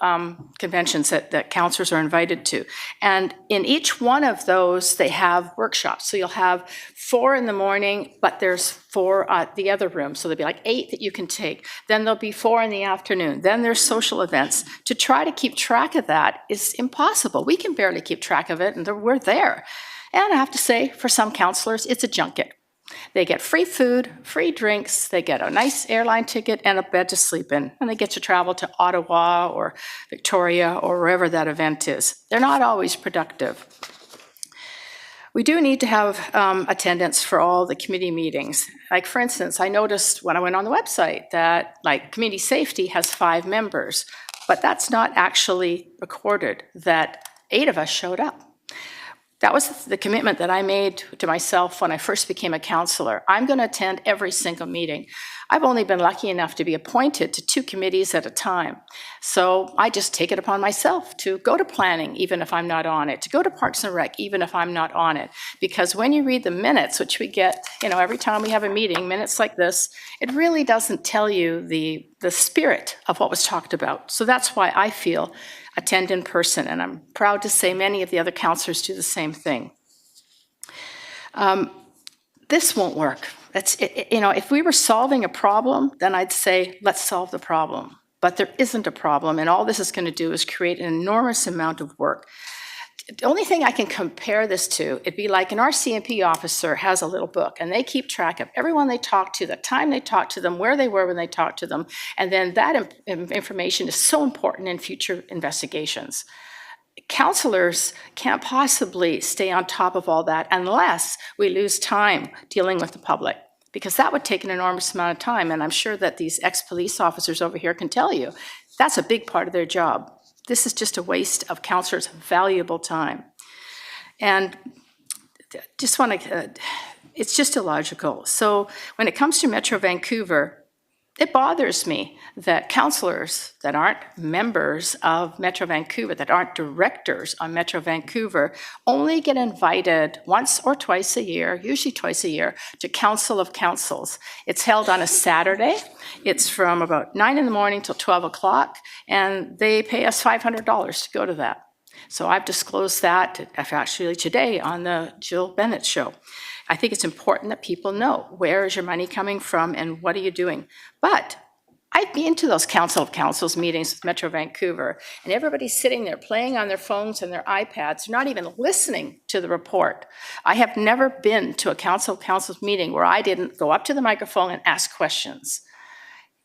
conventions that councillors are invited to. And in each one of those, they have workshops. So you'll have 4 in the morning, but there's 4 at the other room. So there'll be like 8 that you can take. Then there'll be 4 in the afternoon. Then there's social events. To try to keep track of that is impossible. We can barely keep track of it, and we're there. And I have to say, for some councillors, it's a junket. They get free food, free drinks, they get a nice airline ticket and a bed to sleep in, and they get to travel to Ottawa or Victoria or wherever that event is. They're not always productive. We do need to have attendance for all the committee meetings. Like, for instance, I noticed when I went on the website that, like, community safety has 5 members, but that's not actually recorded that 8 of us showed up. That was the commitment that I made to myself when I first became a councillor. I'm going to attend every single meeting. I've only been lucky enough to be appointed to 2 committees at a time. So I just take it upon myself to go to planning, even if I'm not on it, to go to Parks and Rec, even if I'm not on it. Because when you read the minutes, which we get, every time we have a meeting, minutes like this, it really doesn't tell you the spirit of what was talked about. So that's why I feel attend in person, and I'm proud to say many of the other councillors do the same thing. This won't work. If we were solving a problem, then I'd say, let's solve the problem. But there isn't a problem, and all this is going to do is create an enormous amount of work. The only thing I can compare this to, it'd be like an RCMP officer has a little book, and they keep track of everyone they talk to, the time they talked to them, where they were when they talked to them, and then that information is so important in future investigations. Councillors can't possibly stay on top of all that unless we lose time dealing with the public, because that would take an enormous amount of time, and I'm sure that these ex-police officers over here can tell you that's a big part of their job. This is just a waste of councillors' valuable time. And just want to, it's just illogical. So when it comes to Metro Vancouver, it bothers me that councillors that aren't members of Metro Vancouver, that aren't directors on Metro Vancouver, only get invited once or twice a year, usually twice a year, to Council of Councils. It's held on a Saturday. It's from about 9 in the morning till 12 o'clock, and they pay us $500 to go to that. So I've disclosed that actually today on the Jill Bennett show. I think it's important that people know where is your money coming from and what are you doing. But I've been to those Council of Councils meetings with Metro Vancouver, and everybody's sitting there playing on their phones and their iPads, not even listening to the report. I have never been to a Council of Councils meeting where I didn't go up to the microphone and ask questions.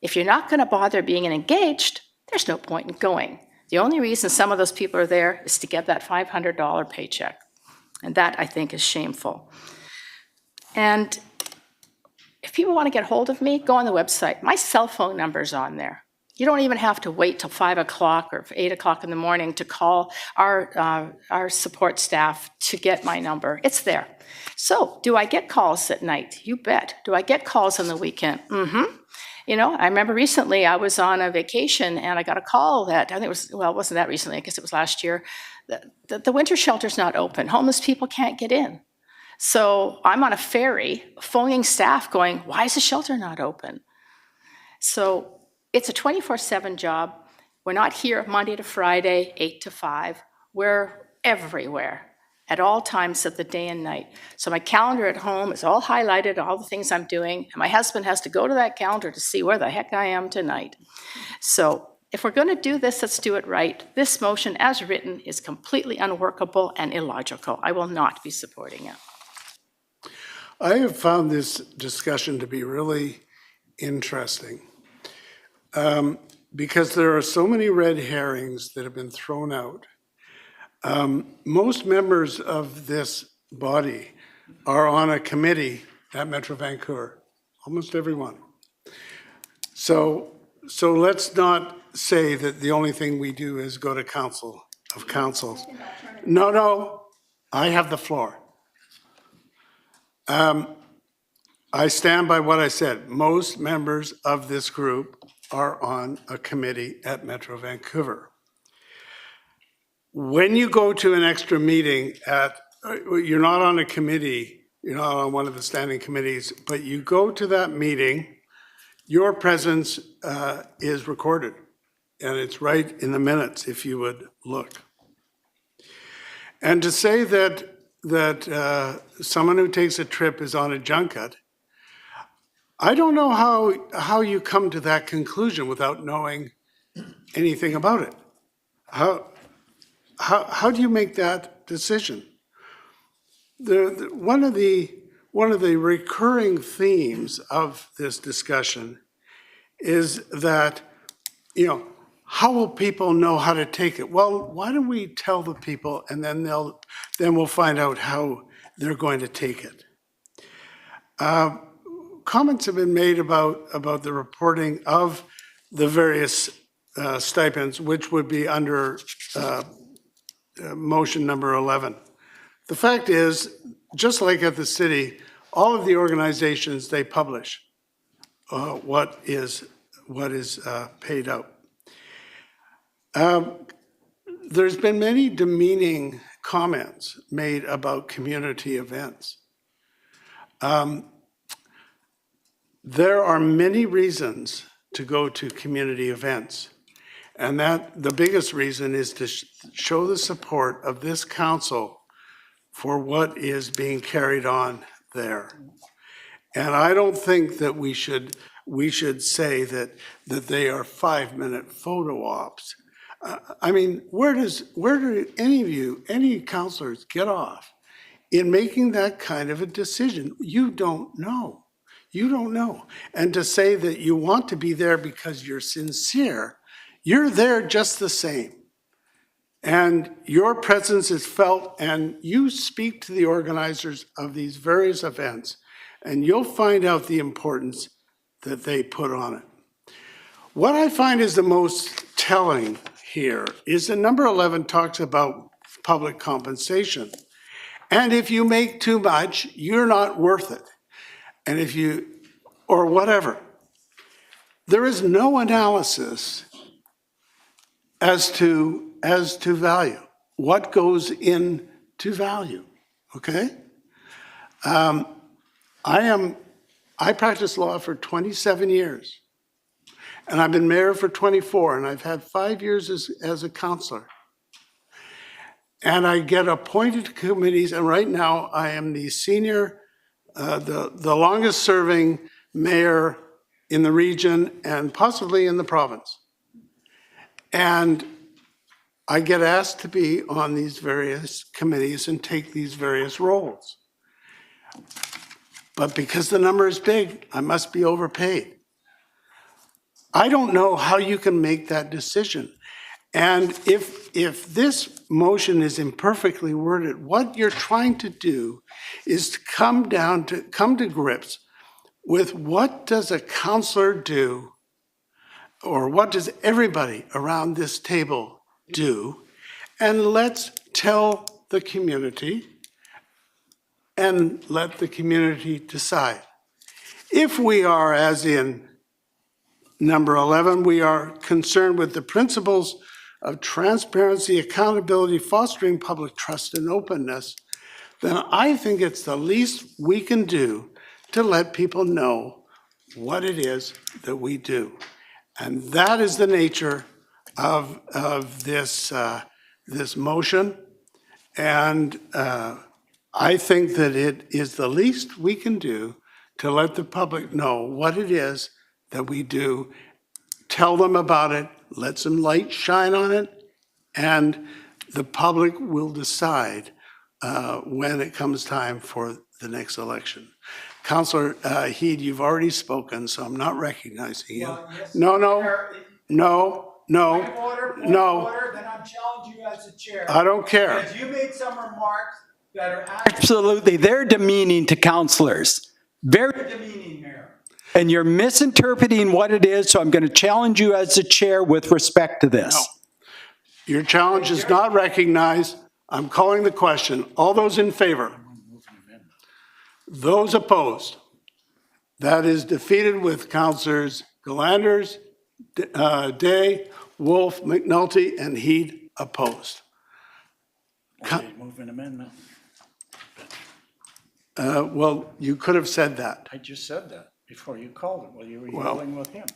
If you're not going to bother being engaged, there's no point in going. The only reason some of those people are there is to get that $500 paycheck. And that, I think, is shameful. And if people want to get hold of me, go on the website. My cell phone number's on there. You don't even have to wait till 5 o'clock or 8 o'clock in the morning to call our support staff to get my number. It's there. So, do I get calls at night? You bet. Do I get calls on the weekend? Mm-hmm. I remember recently I was on a vacation and I got a call that, I think it was, well, it wasn't that recently, I guess it was last year, that the winter shelter's not open. Homeless people can't get in. So I'm on a ferry phoning staff going, why is the shelter not open? So it's a 24/7 job. We're not here Monday to Friday, 8 to 5. We're everywhere at all times of the day and night. So my calendar at home is all highlighted, all the things I'm doing, and my husband has to go to that calendar to see where the heck I am tonight. So if we're going to do this, let's do it right. This motion, as written, is completely unworkable and illogical. I will not be supporting it. I have found this discussion to be really interesting because there are so many red herrings that have been thrown out. Most members of this body are on a committee at Metro Vancouver, almost everyone. So let's not say that the only thing we do is go to Council of Councils. No, I have the floor. I stand by what I said. Most members of this group are on a committee at Metro Vancouver. When you go to an extra meeting you're not on a committee, you're not on one of the standing committees, but you go to that meeting, your presence is recorded, and it's right in the minutes if you would look. And to say that someone who takes a trip is on a junket, I don't know how you come to that conclusion without knowing anything about it. How do you make that decision? One of the recurring themes of this discussion is that, how will people know how to take it? Well, why don't we tell the people, and then we'll find out how they're going to take it. Comments have been made about the reporting of the various stipends, which would be under motion number 11. The fact is, just like at the city, all of the organizations, they publish what is paid out. There's been many demeaning comments made about community events. There are many reasons to go to community events, and that the biggest reason is to show the support of this council for what is being carried on there. And I don't think that we should say that they are 5-minute photo ops. I mean, where do any councilors get off in making that kind of a decision? You don't know. You don't know. And to say that you want to be there because you're sincere, you're there just the same. And your presence is felt, and you speak to the organizers of these various events, and you'll find out the importance that they put on it. What I find is the most telling here is that number 11 talks about public compensation. And if you make too much, you're not worth it. And if you, or whatever. There is no analysis as to value. What goes into value, okay? I practiced law for 27 years, and I've been mayor for 24, and I've had 5 years as a counselor. And I get appointed to committees, and right now I am the senior, the longest serving mayor in the region and possibly in the province. And I get asked to be on these various committees and take these various roles. But because the number is big, I must be overpaid. I don't know how you can make that decision. And if this motion is imperfectly worded, what you're trying to do is to come to grips with what does a counselor do, or what does everybody around this table do, and let's tell the community and let the community decide. If we are, as in number 11, we are concerned with the principles of transparency, accountability, fostering public trust and openness, then I think it's the least we can do to let people know what it is that we do. And that is the nature of this motion. And I think that it is the least we can do to let the public know what it is that we do, tell them about it, let some light shine on it, and the public will decide when it comes time for the next election. Councillor Heed, you've already spoken, so I'm not recognizing you. Well, yes, No. Point of order, then I'm challenging you as a chair. I don't care. Because you made some remarks that are Absolutely, they're demeaning to councillors. Very demeaning, Mayor. And you're misinterpreting what it is, so I'm going to challenge you as the chair with respect to this. No. Your challenge is not recognized. I'm calling the question. All those in favor? Those opposed? That is defeated with Councilors Galanders, Day, Wolf, McNulty, and Heed opposed. Move an amendment. Well, you could have said that. I just said that before you called it, while you were Well- yelling with him.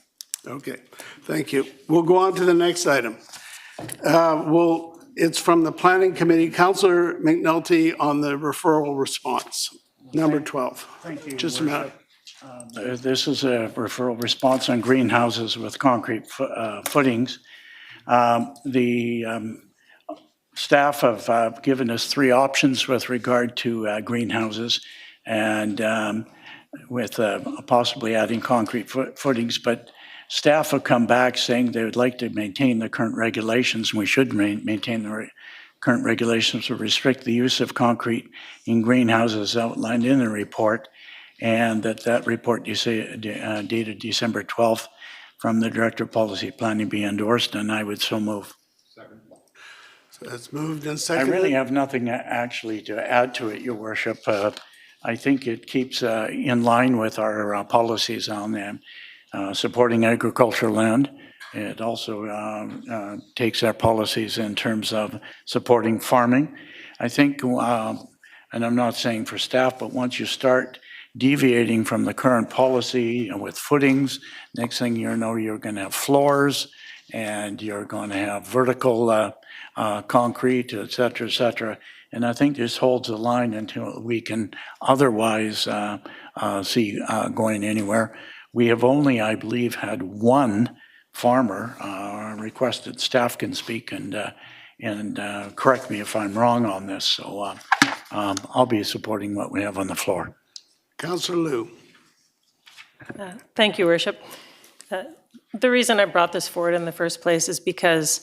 Okay, thank you. We'll go on to the next item. It's from the Planning Committee. Councilor McNulty on the referral response, number 12. Thank you, Just a minute. This is a referral response on greenhouses with concrete footings. The staff have given us 3 options with regard to greenhouses and with possibly adding concrete footings, but staff have come back saying they would like to maintain the current regulations, and we should maintain the current regulations to restrict the use of concrete in greenhouses outlined in the report, and that report you say dated December 12th from the Director of Policy Planning be endorsed, and I would so move. So it's moved and I seconded. really have nothing actually to add to it, Your Worship. I think it keeps in line with our policies on supporting agricultural land. It also takes our policies in terms of supporting farming. I think, and I'm not saying for staff, but once you start deviating from the current policy with footings, next thing you know, you're going to have floors and you're going to have vertical concrete, et cetera, et cetera. And I think this holds the line until we can otherwise see going anywhere. We have only, I believe, had one farmer requested staff can speak and correct me if I'm wrong on this. So I'll be supporting what we have on the floor. Councilor Liu. Thank you, Worship. The reason I brought this forward in the first place is because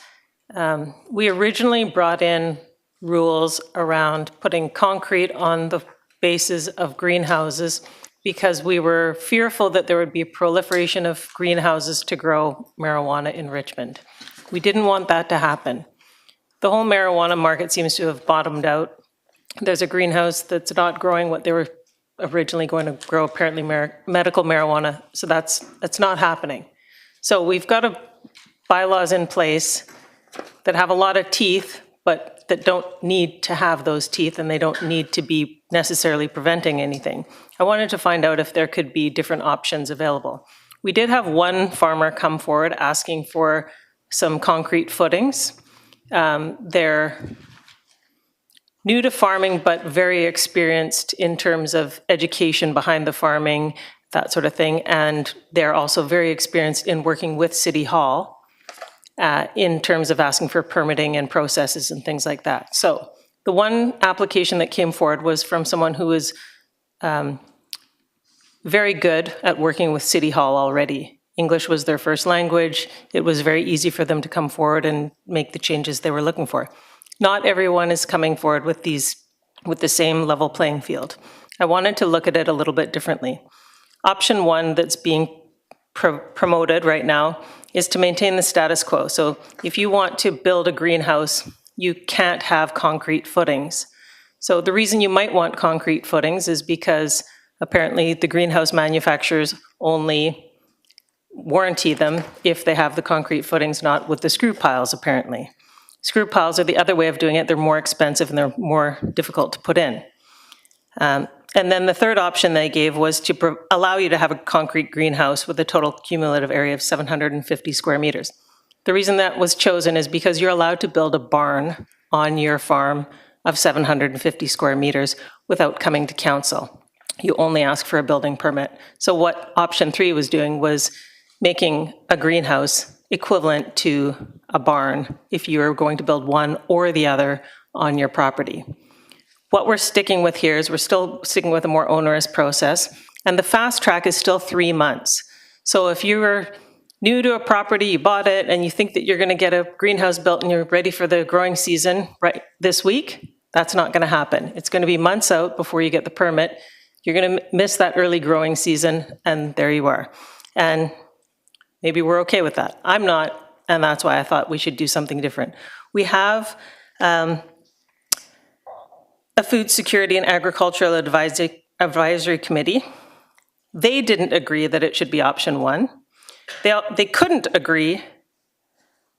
we originally brought in rules around putting concrete on the bases of greenhouses because we were fearful that there would be a proliferation of greenhouses to grow marijuana in Richmond. We didn't want that to happen. The whole marijuana market seems to have bottomed out. There's a greenhouse that's not growing what they were originally going to grow, apparently medical marijuana, so that's not happening. So we've got bylaws in place that have a lot of teeth, but that don't need to have those teeth, and they don't need to be necessarily preventing anything. I wanted to find out if there could be different options available. We did have one farmer come forward asking for some concrete footings. They're new to farming, but very experienced in terms of education behind the farming, that sort of thing. And they're also very experienced in working with City Hall in terms of asking for permitting and processes and things like that. So the one application that came forward was from someone who was very good at working with City Hall already. English was their first language. It was very easy for them to come forward and make the changes they were looking for. Not everyone is coming forward with the same level playing field. I wanted to look at it a little bit differently. Option 1 that's being promoted right now is to maintain the status quo. So if you want to build a greenhouse, you can't have concrete footings. So the reason you might want concrete footings is because apparently the greenhouse manufacturers only warranty them if they have the concrete footings, not with the screw piles, apparently. Screw piles are the other way of doing it. They're more expensive and they're more difficult to put in. And then the third option they gave was to allow you to have a concrete greenhouse with a total cumulative area of 750 square meters. The reason that was chosen is because you're allowed to build a barn on your farm of 750 square meters without coming to council. You only ask for a building permit. So what option 3 was doing was making a greenhouse equivalent to a barn if you were going to build one or the other on your property. What we're sticking with here is we're still sticking with a more onerous process, and the fast track is still 3 months. So if you're new to a property, you bought it, and you think that you're going to get a greenhouse built and you're ready for the growing season right this week, that's not going to happen. It's going to be months out before you get the permit. You're going to miss that early growing season, and there you are. And maybe we're okay with that. I'm not, and that's why I thought we should do something different. We have a Food Security and Agricultural Advisory Committee. They didn't agree that it should be option 1. They couldn't agree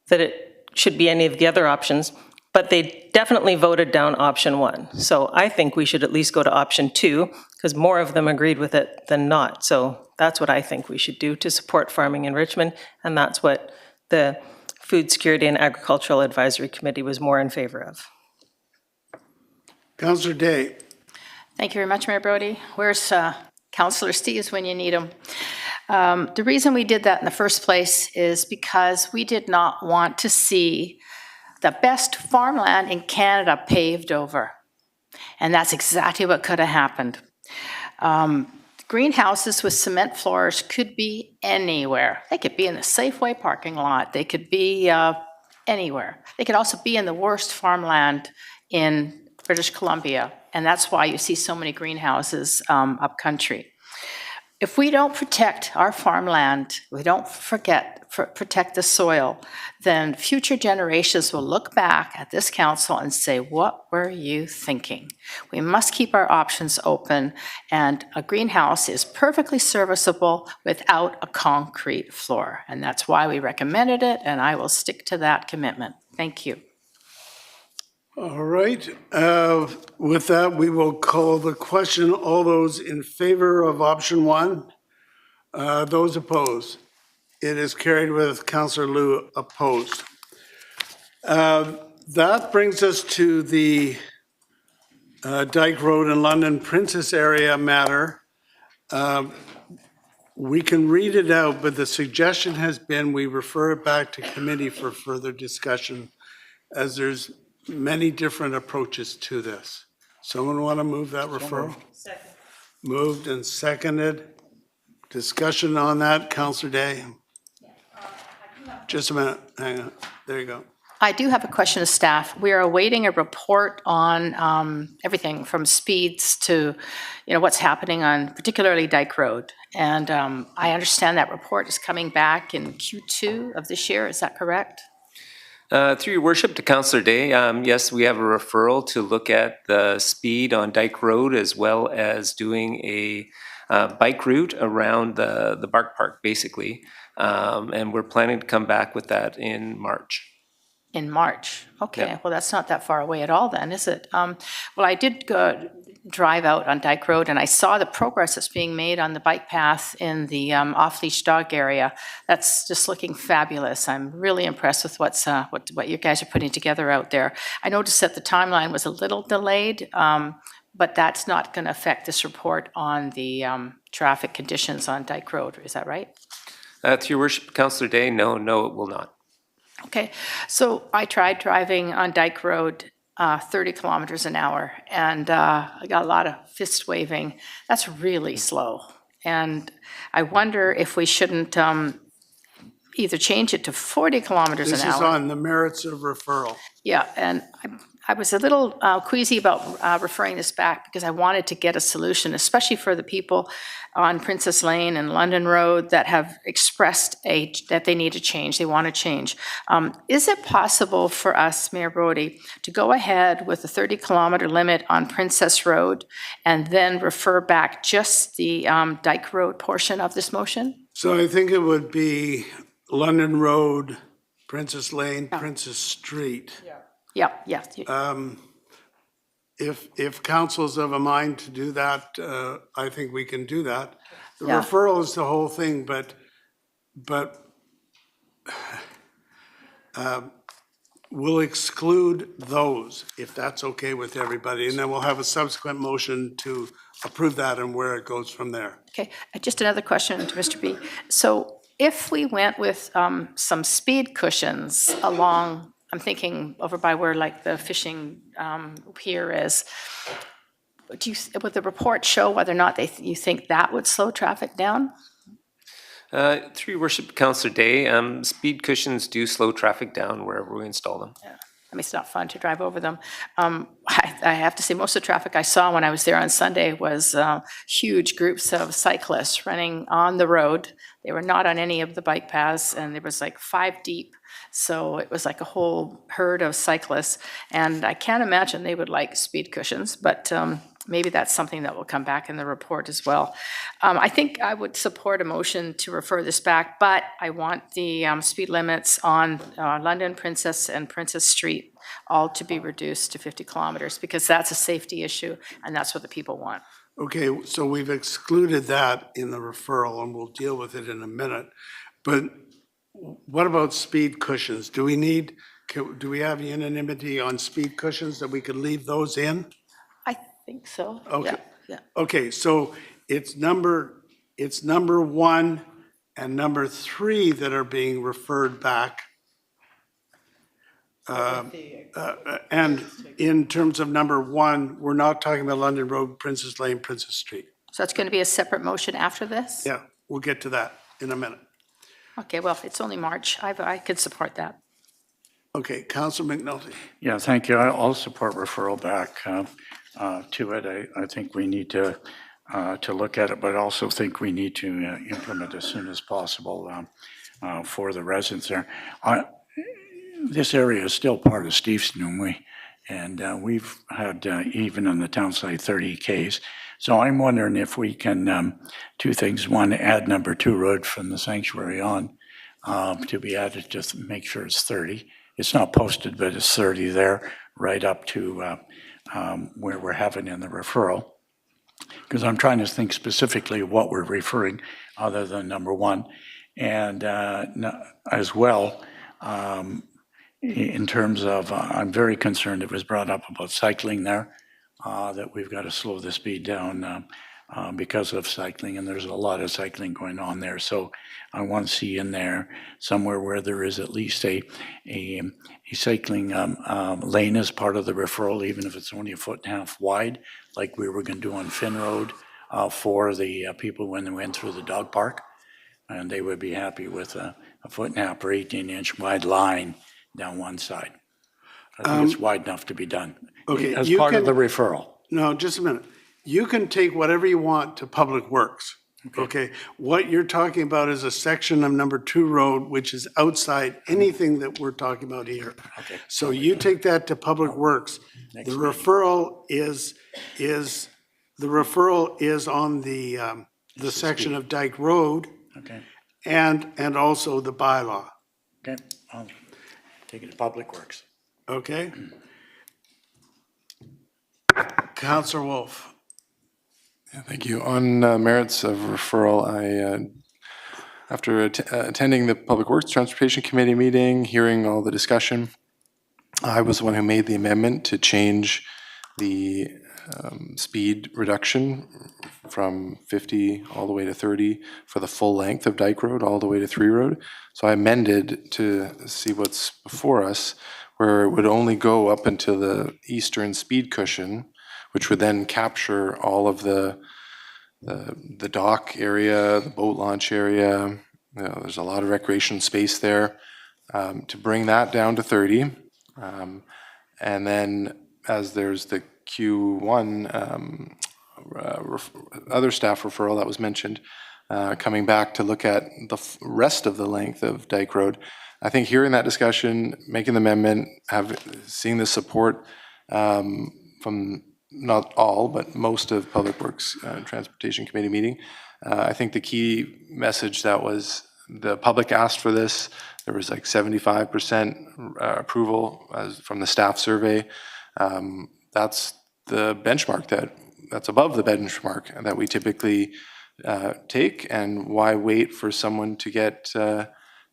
that it should be any of the other options, but they definitely voted down option 1. So I think we should at least go to option 2, because more of them agreed with it than not. So that's what I think we should do to support farming in Richmond, and that's what the Food Security and Agricultural Advisory Committee was more in favor of. Councillor Day. Thank you very much, Mayor Brody. Where's Councillor Steves when you need him? The reason we did that in the first place is because we did not want to see the best farmland in Canada paved over. And that's exactly what could have happened. Greenhouses with cement floors could be anywhere. They could be in the Safeway parking lot. They could be anywhere. They could also be in the worst farmland in British Columbia. And that's why you see so many greenhouses up country. If we don't protect our farmland, we don't protect the soil, then future generations will look back at this council and say, what were you thinking? We must keep our options open, and a greenhouse is perfectly serviceable without a concrete floor. And that's why we recommended it, and I will stick to that commitment. Thank you. All right. With that, we will call the question. All those in favor of option 1? Those opposed? It is carried with Councillor Liu opposed. That brings us to the Dyke Road and London Princess area matter. We can read it out, but the suggestion has been we refer it back to committee for further discussion, as there's many different approaches to this. Someone want to move that referral? Second. Moved and seconded. Discussion on that, Councillor Day? Just a minute, hang on, there you go. I do have a question of staff. We are awaiting a report on everything from speeds to, what's happening on particularly Dyke Road. And I understand that report is coming back in Q2 of this year, is that correct? Through your worship to Councillor Day, yes, we have a referral to look at the speed on Dyke Road as well as doing a bike route around the Bark Park, basically. And we're planning to come back with that in March. In March, okay. Yeah. Well, that's not that far away at all then, is it? Well, I did drive out on Dyke Road and I saw the progress that's being made on the bike path in the off-leash dog area. That's just looking fabulous. I'm really impressed with what you guys are putting together out there. I noticed that the timeline was a little delayed, but that's not going to affect this report on the traffic conditions on Dyke Road, is that right? To your worship, Councillor Day, no, it will not. Okay, so I tried driving on Dyke Road 30 kilometers an hour, and I got a lot of fist waving. That's really slow. And I wonder if we shouldn't either change it to 40 kilometers an hour. This is on the merits of referral. Yeah, and I was a little queasy about referring this back because I wanted to get a solution, especially for the people on Princess Lane and London Road that have expressed that they need to change, they want to change. Is it possible for us, Mayor Brody, to go ahead with the 30-kilometer limit on Princess Road and then refer back just the Dyke Road portion of this motion? So I think it would be London Road, Princess Lane, Princess Street. Yeah. If council's of a mind to do that, I think we can do that. The Yeah. referral is the whole thing, but we'll exclude those, if that's okay with everybody, and then we'll have a subsequent motion to approve that and where it goes from there. Okay, just another question to Mr. B. So if we went with some speed cushions along, I'm thinking over by where like the fishing pier is, would the report show whether or not you think that would slow traffic down? Through your worship, Councillor Day, speed cushions do slow traffic down wherever we install them. Yeah. I mean, it's not fun to drive over them. I have to say, most of the traffic I saw when I was there on Sunday was huge groups of cyclists running on the road. They were not on any of the bike paths, and there was like 5 deep So it was like a whole herd of cyclists, and I can't imagine they would like speed cushions, but maybe that's something that will come back in the report as well. I think I would support a motion to refer this back, but I want the speed limits on London, Princess, and Princess Street all to be reduced to 50 kilometers, because that's a safety issue, and that's what the people want. Okay, so we've excluded that in the referral, and we'll deal with it in a minute. But what about speed cushions? Do we have unanimity on speed cushions that we could leave those in? I think so. Okay. Yeah. Okay, so it's number 1 and number 3 that are being referred back. And in terms of number 1, we're not talking about London Road, Princess Lane, Princess Street. So that's going to be a separate motion after this? Yeah, we'll get to that in a minute. Okay, well, it's only March. I could support that. Okay, Councillor McNulty. Yeah, thank you. I'll support referral back to it. I think we need to look at it, but I also think we need to implement as soon as possible for the residents there. This area is still part of Steveston, and we've had, even on the town side, 30 Ks. So I'm wondering if we can, 2 things. One, add number 2 road from the sanctuary on to be added, just to make sure it's 30. It's not posted, but it's 30 there, right up to where we're having in the referral. Because I'm trying to think specifically of what we're referring other than number 1. And as well, in terms of, I'm very concerned, it was brought up about cycling there, that we've got to slow the speed down because of cycling, and there's a lot of cycling going on there. So I want to see in there somewhere where there is at least a cycling lane as part of the referral, even if it's only 1.5 feet wide, like we were going to do on Finn Road for the people when they went through the dog park. And they would be happy with a 1.5 feet or 18-inch wide line down one side. I think it's wide enough to be done. Okay, As part of the referral. No, just a minute. You can take whatever you want to Public Works. Okay, what you're talking about is a section of number 2 road, which is outside anything that we're talking about here. Okay. So you take that to Public Works. The referral is on the section of Dyke Road. Okay. And also the bylaw. Okay, I'll take it to Public Works. Okay? Councillor Wolf. Yeah, thank you. On merits of referral, after attending the Public Works Transportation Committee meeting, hearing all the discussion, I was the one who made the amendment to change the speed reduction from 50 all the way to 30 for the full length of Dyke Road all the way to 3 Road. So I amended to see what's before us, where it would only go up until the eastern speed cushion, which would then capture all of the dock area, the boat launch area. You know, there's a lot of recreation space there. To bring that down to 30, and then as there's the Q1 other staff referral that was mentioned, coming back to look at the rest of the length of Dyke Road. I think hearing that discussion, making the amendment, seeing the support from not all, but most of Public Works Transportation Committee meeting, I think the key message that was the public asked for this. There was like 75% approval from the staff survey. That's the benchmark that's above the benchmark that we typically take, and why wait for someone to get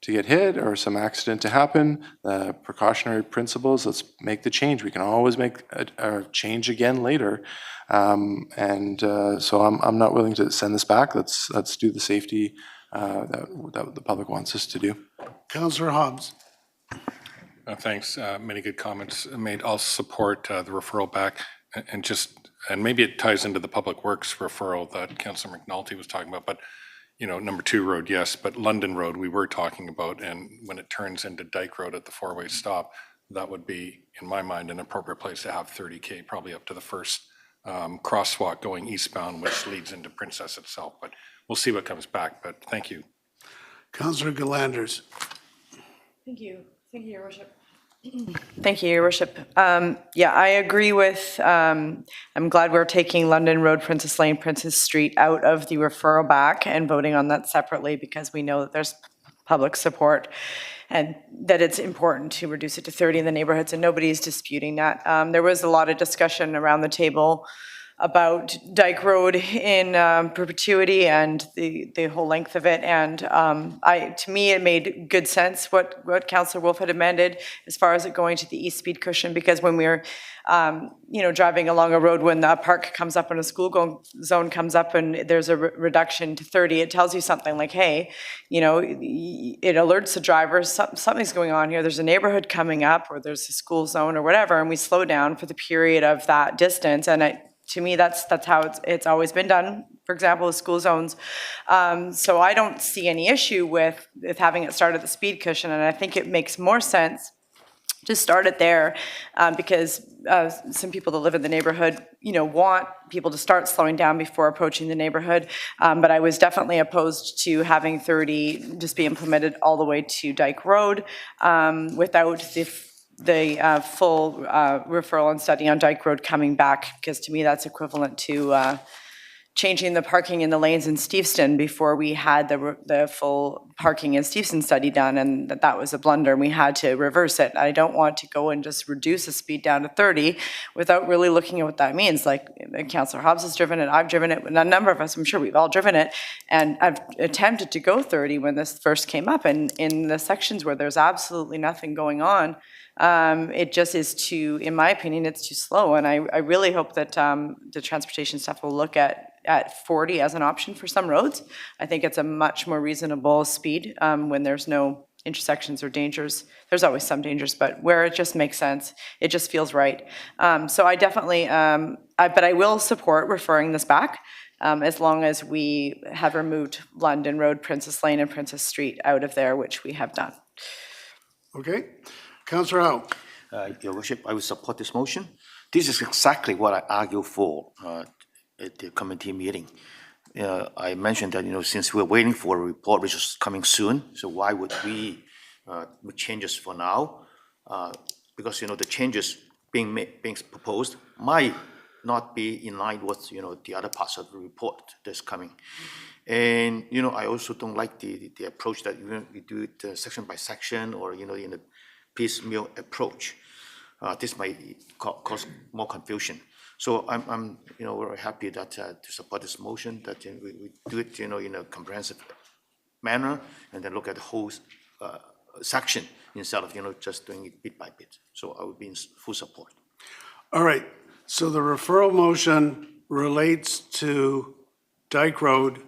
hit or some accident to happen? Precautionary principles, let's make the change. We can always make a change again later. So I'm not willing to send this back. Let's do the safety that the public wants us to do. Councillor Hobbs. Thanks. Many good comments made. I'll support the referral back, and maybe it ties into the Public Works referral that Councillor McNulty was talking about, but you know, number 2 road, yes, but London Road we were talking about, and when it turns into Dyke Road at the 4-way stop, that would be, in my mind, an appropriate place to have 30K, probably up to the first crosswalk going eastbound, which leads into Princess itself, but we'll see what comes back, but thank you. Councillor Galanders. Thank you. Thank you, Your Worship. Thank you, Your Worship. Yeah, I agree with, I'm glad we're taking London Road, Princess Lane, Princess Street out of the referral back and voting on that separately because we know that there's public support and that it's important to reduce it to 30 in the neighborhoods, and nobody's disputing that. There was a lot of discussion around the table about Dyke Road in perpetuity and the whole length of it. And to me, it made good sense what Councillor Wolf had amended as far as it going to the east speed cushion, because when we're driving along a road, when a park comes up and a school zone comes up and there's a reduction to 30, it tells you something like, hey, it alerts the drivers, something's going on here. There's a neighborhood coming up, or there's a school zone or whatever, and we slow down for the period of that distance. And to me, that's how it's always been done, for example, with school zones. So I don't see any issue with having it start at the speed cushion, and I think it makes more sense to start it there because some people that live in the neighborhood, want people to start slowing down before approaching the neighborhood. But I was definitely opposed to having 30 just be implemented all the way to Dyke Road without the full referral and study on Dyke Road coming back, because to me that's equivalent to changing the parking in the lanes in Steveston before we had the full parking in Steveston study done, and that was a blunder and we had to reverse it. I don't want to go and just reduce the speed down to 30 without really looking at what that means. Like Councillor Hobbs has driven it, I've driven it, and a number of us, I'm sure we've all driven it, and I've attempted to go 30 when this first came up, and in the sections where there's absolutely nothing going on, it just is too, in my opinion, it's too slow. And I really hope that the transportation staff will look at 40 as an option for some roads. I think it's a much more reasonable speed when there's no intersections or dangers. There's always some dangers, but where it just makes sense, it just feels right. So I definitely, but I will support referring this back as long as we have removed London Road, Princess Lane, and Princess Street out of there, which we have done. Okay. Councillor Howe. Your Worship, I will support this motion. This is exactly what I argued for at the committee meeting. I mentioned that, since we're waiting for a report which is coming soon, so why would we make changes for now? Because, the changes being proposed might not be in line with, the other parts of the report that's coming. And, I also don't like the approach that we do it section by section, or, in a piecemeal approach. This might cause more confusion. So I'm very happy that to support this motion, that we do it, in a comprehensive manner, and then look at the whole section instead of, just doing it bit by bit. So I would be in full support. All right. So the referral motion relates to Dyke Road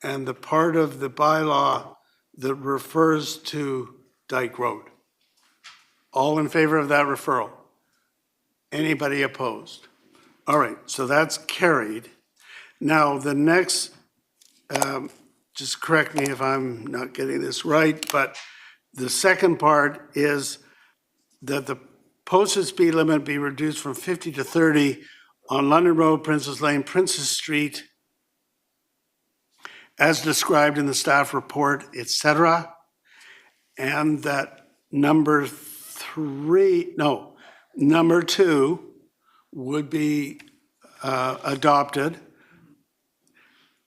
and the part of the bylaw that refers to Dyke Road. All in favor of that referral? Anybody opposed? All right, so that's carried. Now, the next, just correct me if I'm not getting this right, but the second part is that the posted speed limit be reduced from 50 to 30 on London Road, Princess Lane, Princess Street, as described in the staff report, etc. And that number 2 would be adopted,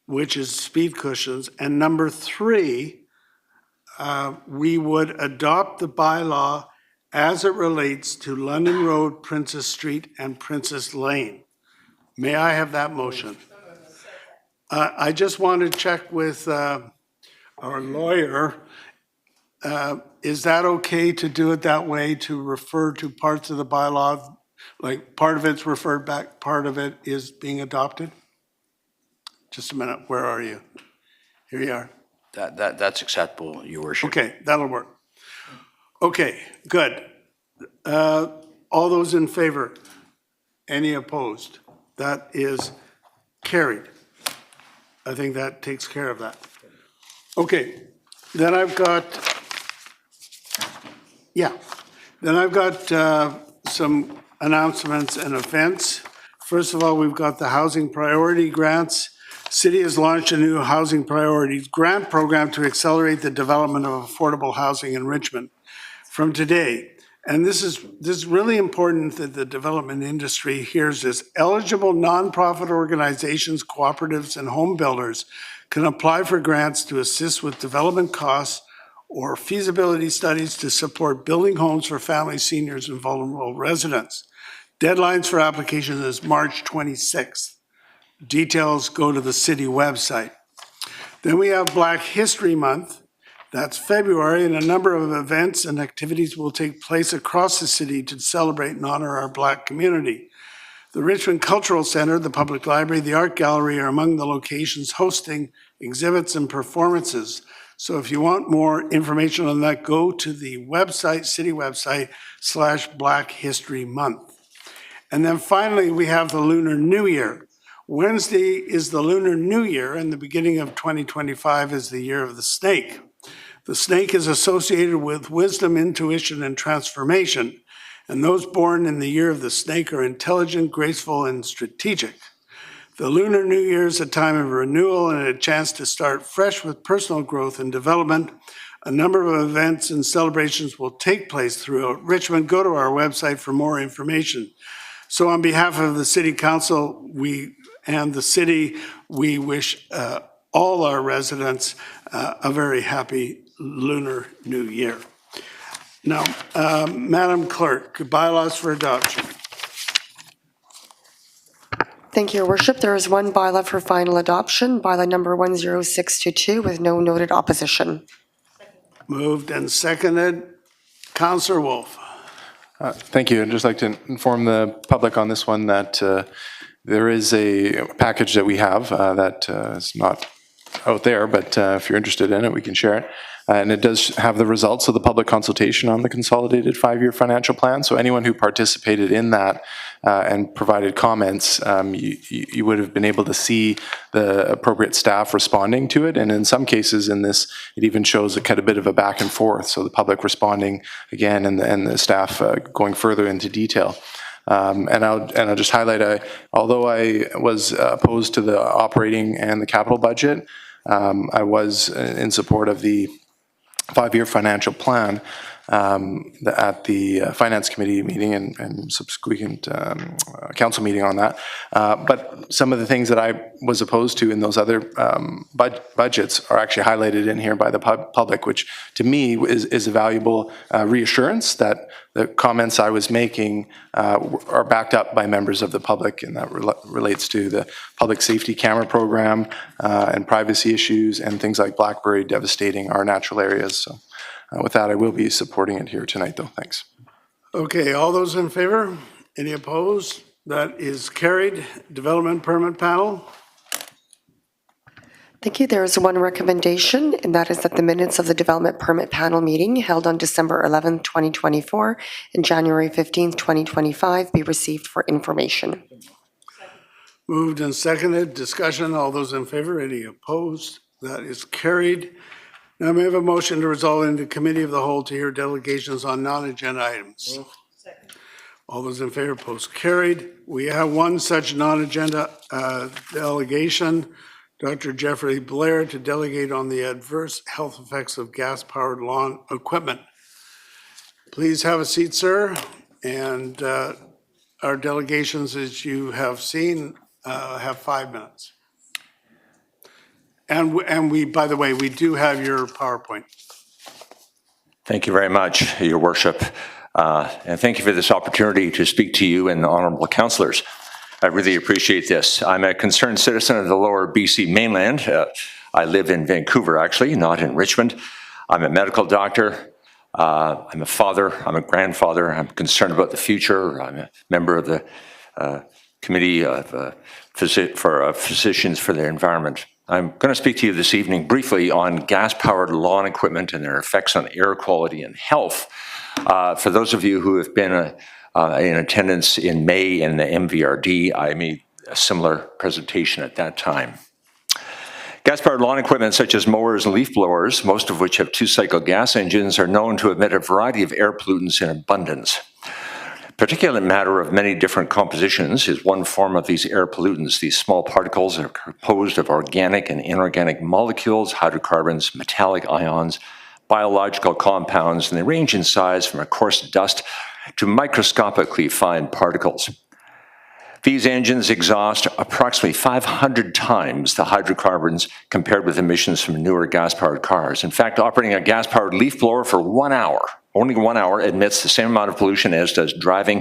which is speed cushions. And number 3, we would adopt the bylaw as it relates to London Road, Princess Street, and Princess Lane. May I have that motion? I just want to check with our lawyer. Is that okay to do it that way, to refer to parts of the bylaw, like part of it's referred back, part of it is being adopted? Just a minute, where are you? Here you are. That's acceptable, Your Worship. Okay, that'll work. Okay, good. All those in favor? Any opposed? That is carried. I think that takes care of that. Okay, then I've got some announcements and events. First of all, we've got the housing priority grants. City has launched a new housing priorities grant program to accelerate the development of affordable housing in Richmond. from today. And this is really important that the development industry hears this. Eligible nonprofit organizations, cooperatives, and home builders can apply for grants to assist with development costs or feasibility studies to support building homes for families, seniors, and vulnerable residents. Deadlines for applications is March 26th. Details go to the city website. Then we have Black History Month. That's February, and a number of events and activities will take place across the city to celebrate and honor our Black community. The Richmond Cultural Center, the Public Library, the Art Gallery are among the locations hosting exhibits and performances. So if you want more information on that, go to the website, city website, /Black History Month. And then finally, we have the Lunar New Year. Wednesday is the Lunar New Year, and the beginning of 2025 is the year of the snake. The snake is associated with wisdom, intuition, and transformation, and those born in the year of the snake are intelligent, graceful, and strategic. The Lunar New Year is a time of renewal and a chance to start fresh with personal growth and development. A number of events and celebrations will take place throughout Richmond. Go to our website for more information. So on behalf of the City Council and the city, we wish all our residents a very happy Lunar New Year. Now, Madam Clerk, bylaws for adoption. Thank you, Your Worship. There is one bylaw for final adoption, bylaw number 10622, with no noted opposition. Moved and seconded. Councillor Wolf. Thank you. I'd just like to inform the public on this one that there is a package that we have that is not out there, but if you're interested in it, we can share it. And it does have the results of the public consultation on the consolidated 5-year financial plan. So anyone who participated in that and provided comments, you would have been able to see the appropriate staff responding to it. And in some cases in this, it even shows a kind of bit of a back and forth. So the public responding again and the staff going further into detail. And I'll just highlight, although I was opposed to the operating and the capital budget, I was in support of the 5-year financial plan at the Finance Committee meeting and subsequent council meeting on that. But some of the things that I was opposed to in those other budgets are actually highlighted in here by the public, which to me is a valuable reassurance that the comments I was making are backed up by members of the public, and that relates to the public safety camera program and privacy issues and things like Blackberry devastating our natural areas. So with that, I will be supporting it here tonight, though. Thanks. Okay, all those in favor? Any opposed? That is carried. Development Permit Panel. Thank you. There is one recommendation, and that is that the minutes of the Development Permit Panel meeting held on December 11th, 2024 and January 15th, 2025 be received for information. Moved and seconded. Discussion. All those in favor? Any opposed? That is carried. Now may I have a motion to resolve into Committee of the Whole to hear delegations on non-agenda items? Second. All those in favor, post carried. We have one such non-agenda delegation, Dr. Jeffrey Blair, to delegate on the adverse health effects of gas-powered lawn equipment. Please have a seat, sir. And our delegations, as you have seen, have 5 minutes. And we, by the way, we do have your PowerPoint. Thank you very much, Your Worship. And thank you for this opportunity to speak to you and the honorable councillors. I really appreciate this. I'm a concerned citizen of the lower BC mainland. I live in Vancouver, actually, not in Richmond. I'm a medical doctor. I'm a father. I'm a grandfather. I'm concerned about the future. I'm a member of the Committee of Physicians for the Environment. I'm going to speak to you this evening briefly on gas-powered lawn equipment and their effects on air quality and health. For those of you who have been in attendance in May in the MVRD, I made a similar presentation at that time. Gas-powered lawn equipment such as mowers and leaf blowers, most of which have two-cycle gas engines, are known to emit a variety of air pollutants in abundance. Particulate matter of many different compositions is one form of these air pollutants. These small particles are composed of organic and inorganic molecules, hydrocarbons, metallic ions, biological compounds, and they range in size from a coarse dust to microscopically fine particles. These engines exhaust approximately 500 times the hydrocarbons compared with emissions from newer gas-powered cars. In fact, operating a gas-powered leaf blower for 1 hour, only 1 hour, emits the same amount of pollution as does driving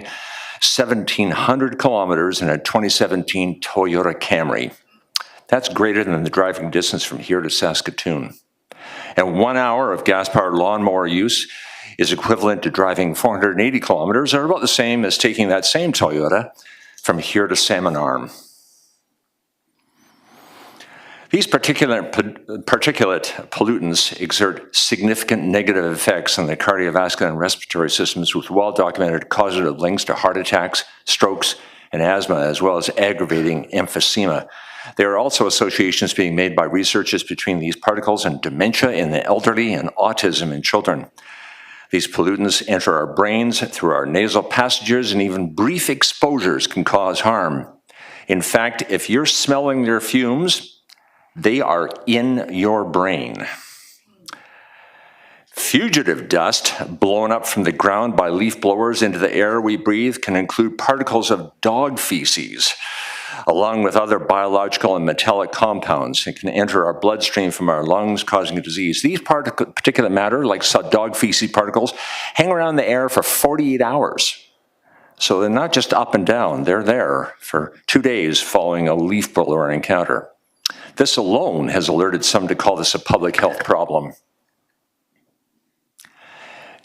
1,700 kilometers in a 2017 Toyota Camry. That's greater than the driving distance from here to Saskatoon. And 1 hour of gas-powered lawnmower use is equivalent to driving 480 kilometers, or about the same as taking that same Toyota from here to Salmon Arm. These particulate pollutants exert significant negative effects on the cardiovascular and respiratory systems, with well-documented causative links to heart attacks, strokes, and asthma, as well as aggravating emphysema. There are also associations being made by researchers between these particles and dementia in the elderly and autism in children. These pollutants enter our brains through our nasal passages, and even brief exposures can cause harm. In fact, if you're smelling their fumes, they are in your brain. Fugitive dust blown up from the ground by leaf blowers into the air we breathe can include particles of dog feces, along with other biological and metallic compounds. It can enter our bloodstream from our lungs, causing a disease. These particulate matter, like dog feces particles, hang around the air for 48 hours. So they're not just up and down, they're there for 2 days following a leaf blower encounter. This alone has alerted some to call this a public health problem.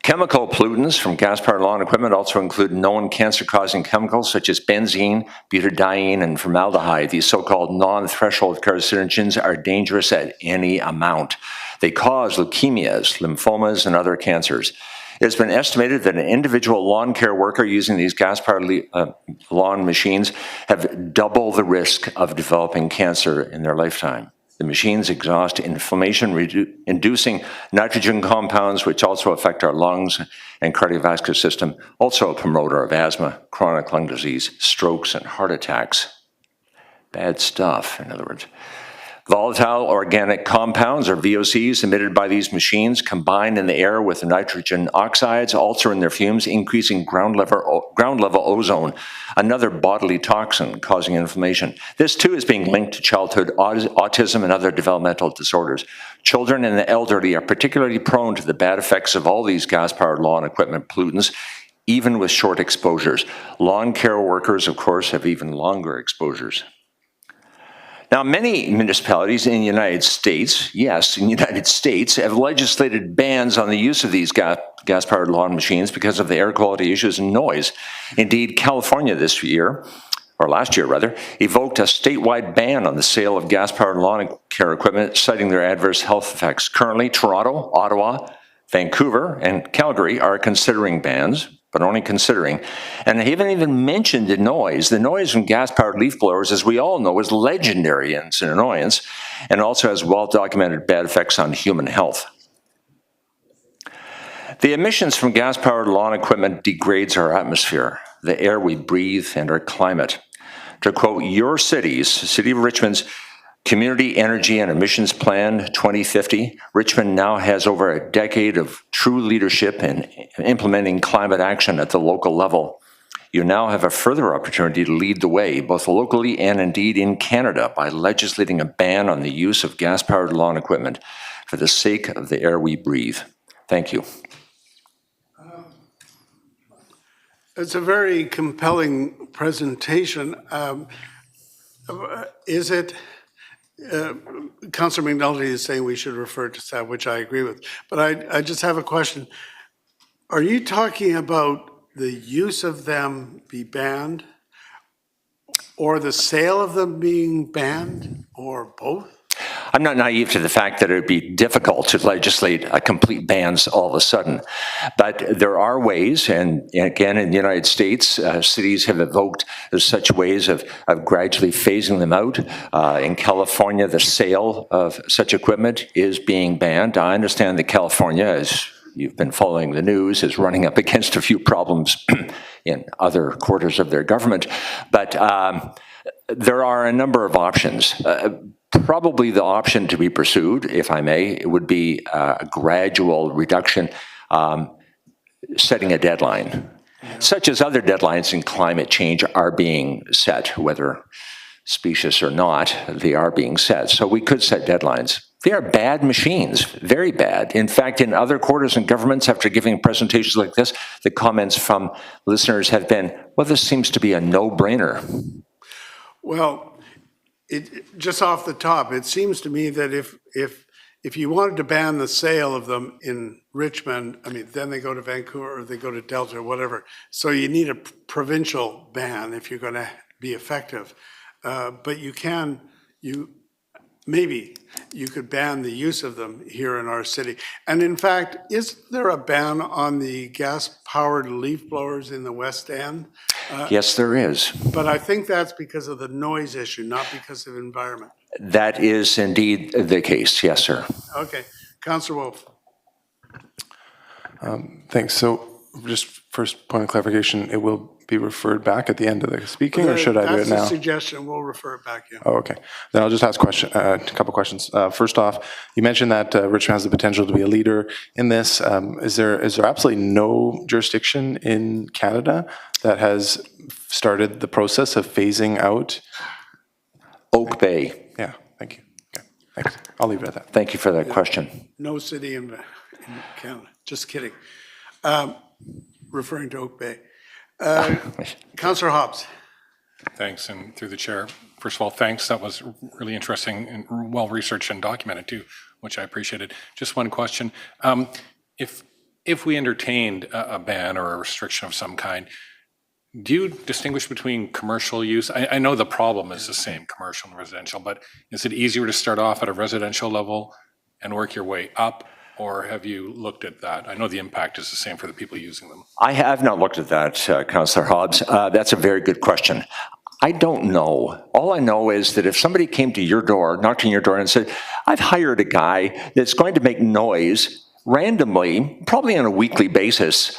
Chemical pollutants from gas-powered lawn equipment also include known cancer-causing chemicals such as benzene, butadiene, and formaldehyde. These so-called non-threshold carcinogens are dangerous at any amount. They cause leukemias, lymphomas, and other cancers. It has been estimated that an individual lawn care worker using these gas-powered lawn machines have double the risk of developing cancer in their lifetime. The machines exhaust inflammation-inducing nitrogen compounds, which also affect our lungs and cardiovascular system, also a promoter of asthma, chronic lung disease, strokes, and heart attacks. Bad stuff, in other words. Volatile organic compounds, or VOCs, emitted by these machines combine in the air with nitrogen oxides, altering their fumes, increasing ground level ozone, another bodily toxin causing inflammation. This too is being linked to childhood autism and other developmental disorders. Children and the elderly are particularly prone to the bad effects of all these gas-powered lawn equipment pollutants, even with short exposures. Lawn care workers, of course, have even longer exposures. Now, many municipalities in the United States, yes, in the United States, have legislated bans on the use of these gas-powered lawn machines because of the air quality issues and noise. Indeed, California this year, or last year rather, evoked a statewide ban on the sale of gas-powered lawn care equipment, citing their adverse health effects. Currently, Toronto, Ottawa, Vancouver, and Calgary are considering bans, but only considering. And they haven't even mentioned the noise. The noise from gas-powered leaf blowers, as we all know, is legendary in its annoyance, and also has well-documented bad effects on human health. The emissions from gas-powered lawn equipment degrades our atmosphere, the air we breathe, and our climate. To quote your city's, City of Richmond's Community Energy and Emissions Plan 2050, Richmond now has over a decade of true leadership in implementing climate action at the local level. You now have a further opportunity to lead the way, both locally and indeed in Canada, by legislating a ban on the use of gas-powered lawn equipment for the sake of the air we breathe. Thank you. It's a very compelling presentation. Is it... Councillor McNulty is saying we should refer to staff, which I agree with. But I just have a question. Are you talking about the use of them be banned, or the sale of them being banned, or both? I'm not naive to the fact that it would be difficult to legislate a complete bans all of a sudden. But there are ways, and again, in the United States, cities have evoked such ways of gradually phasing them out. In California, the sale of such equipment is being banned. I understand that California, as you've been following the news, is running up against a few problems in other quarters of their government. But there are a number of options. probably the option to be pursued, if I may, it would be a gradual reduction, setting a deadline, such as other deadlines in climate change are being set, whether specious or not, they are being set. So we could set deadlines. They are bad machines, very bad. In fact, in other quarters and governments, after giving presentations like this, the comments from listeners have been, well, this seems to be a no-brainer. Well, just off the top, it seems to me that if you wanted to ban the sale of them in Richmond, I mean, then they go to Vancouver or they go to Delta or whatever. So you need a provincial ban if you're going to be effective. But maybe you could ban the use of them here in our city. And in fact, is there a ban on the gas-powered leaf blowers in the West End? Yes, there is. But I think that's because of the noise issue, not because of environment. That is indeed the case, yes, sir. Okay. Councillor Wolf. Thanks. So just first point of clarification, it will be referred back at the end of the speaking, or should I do it now? That's a suggestion. We'll refer it back, yeah. Oh, okay. Then I'll just ask a couple questions. First off, you mentioned that Richmond has the potential to be a leader in this. Is there absolutely no jurisdiction in Canada that has started the process of phasing out? Oak Bay. Yeah, thank you. Okay, thanks. I'll leave it at that. Thank you for that question. No city in Canada. Just kidding. Referring to Oak Bay. Councillor Hobbs. Thanks, and through the chair, first of all, thanks. That was really interesting and well-researched and documented too, which I appreciated. Just one question. If we entertained a ban or a restriction of some kind, do you distinguish between commercial use? I know the problem is the same, commercial and residential, but is it easier to start off at a residential level and work your way up? Or have you looked at that? I know the impact is the same for the people using them. I have not looked at that, Councillor Hobbs. That's a very good question. I don't know. All I know is that if somebody came to your door, knocked on your door and said, I've hired a guy that's going to make noise randomly, probably on a weekly basis,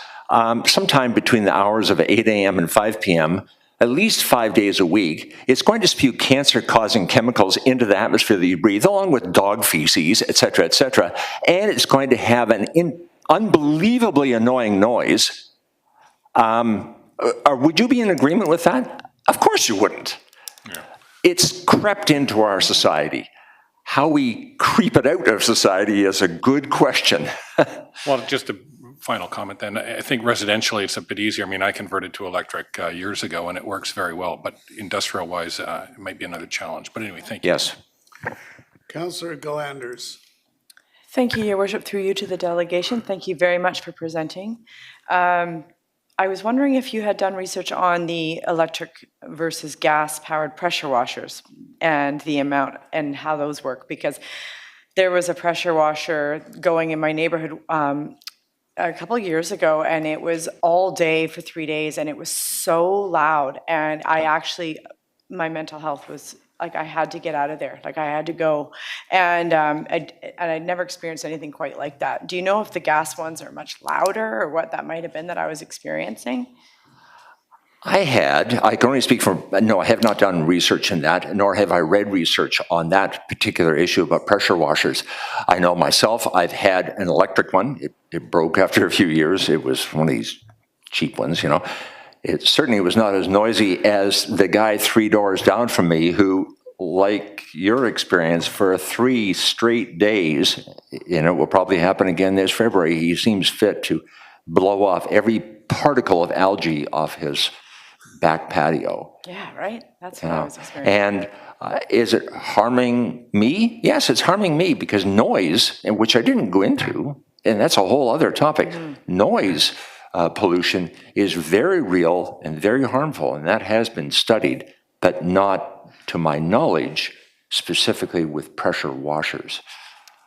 sometime between the hours of 8 a.m. and 5 p.m., at least 5 days a week, it's going to spew cancer-causing chemicals into the atmosphere that you breathe, along with dog feces, et cetera, and it's going to have an unbelievably annoying noise. Would you be in agreement with that? Of course you wouldn't. Yeah. It's crept into our society. How we creep it out of society is a good question. Well, just a final comment then. I think residentially it's a bit easier. I mean, I converted to electric years ago and it works very well, but industrial-wise, it might be another challenge. But anyway, thank you. Yes. Councillor Galanders. Thank you, Your Worship, through you to the delegation. Thank you very much for presenting. I was wondering if you had done research on the electric versus gas-powered pressure washers and the amount and how those work, because there was a pressure washer going in my neighborhood a couple of years ago, and it was all day for 3 days, and it was so loud, and my mental health was like, I had to get out of there, like I had to go, and I'd never experienced anything quite like that. Do you know if the gas ones are much louder, or what that might have been that I was experiencing? I can only speak for, no, I have not done research in that, nor have I read research on that particular issue about pressure washers. I know myself, I've had an electric one. It broke after a few years. It was one of these cheap ones, you know. It certainly was not as noisy as the guy 3 doors down from me who, like your experience, for 3 straight days, and it will probably happen again this February, he seems fit to blow off every particle of algae off his back patio. Yeah, right? That's what I was experiencing. And is it harming me? Yes, it's harming me because noise, which I didn't go into, and that's a whole other topic, noise pollution is very real and very harmful, and that has been studied, but not, to my knowledge, specifically with pressure washers.